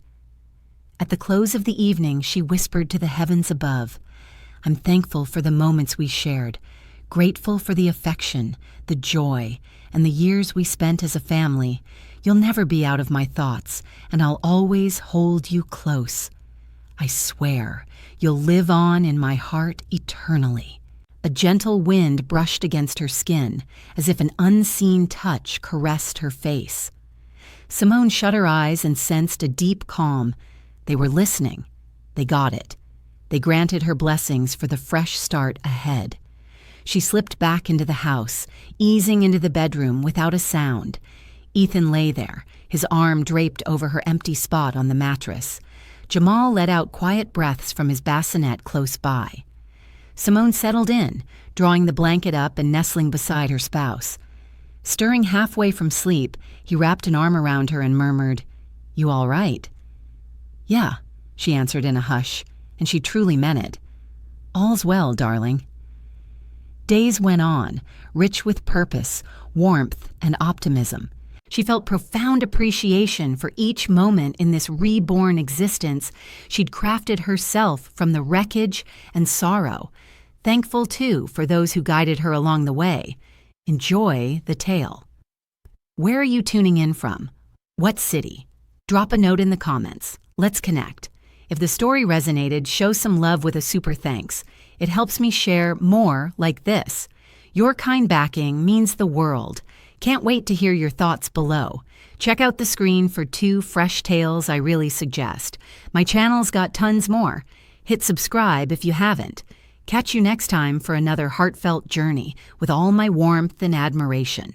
At the close of the evening, she whispered to the heavens above, "I'm thankful for the moments we shared, grateful for the affection, the joy, and the years we spent as a family. You'll never be out of my thoughts, and I'll always hold you close. I swear, you'll live on in my heart eternally." A gentle wind brushed against her skin, as if an unseen touch caressed her face. Simone shut her eyes and sensed a deep calm. They were listening. They got it. They granted her blessings for the fresh start ahead. She slipped back into the house, easing into the bedroom without a sound. Ethan lay there, his arm draped over her empty spot on the mattress. Jamal let out quiet breaths from his bassinet close by. Simone settled in, drawing the blanket up and nestling beside her spouse. Stirring halfway from sleep, he wrapped an arm around her and murmured, "You all right?" "Yeah," she answered in a hush, and she truly meant it. "All's well, darling." Days went on, rich with purpose, warmth, and optimism. She felt profound appreciation for each moment in this reborn existence she'd crafted herself from the wreckage and sorrow. Thankful, too, for those who guided her along the way. Enjoy the tale. Where are you tuning in from? What city? Drop a note in the comments. Let's connect. If the story resonated, show some love with a super thanks. It helps me share more like this. Your kind backing means the world. Can't wait to hear your thoughts below. Check out the screen for 2 fresh tales I really suggest. My channel's got tons more. Hit subscribe if you haven't. Catch you next time for another heartfelt journey with all my warmth and admiration.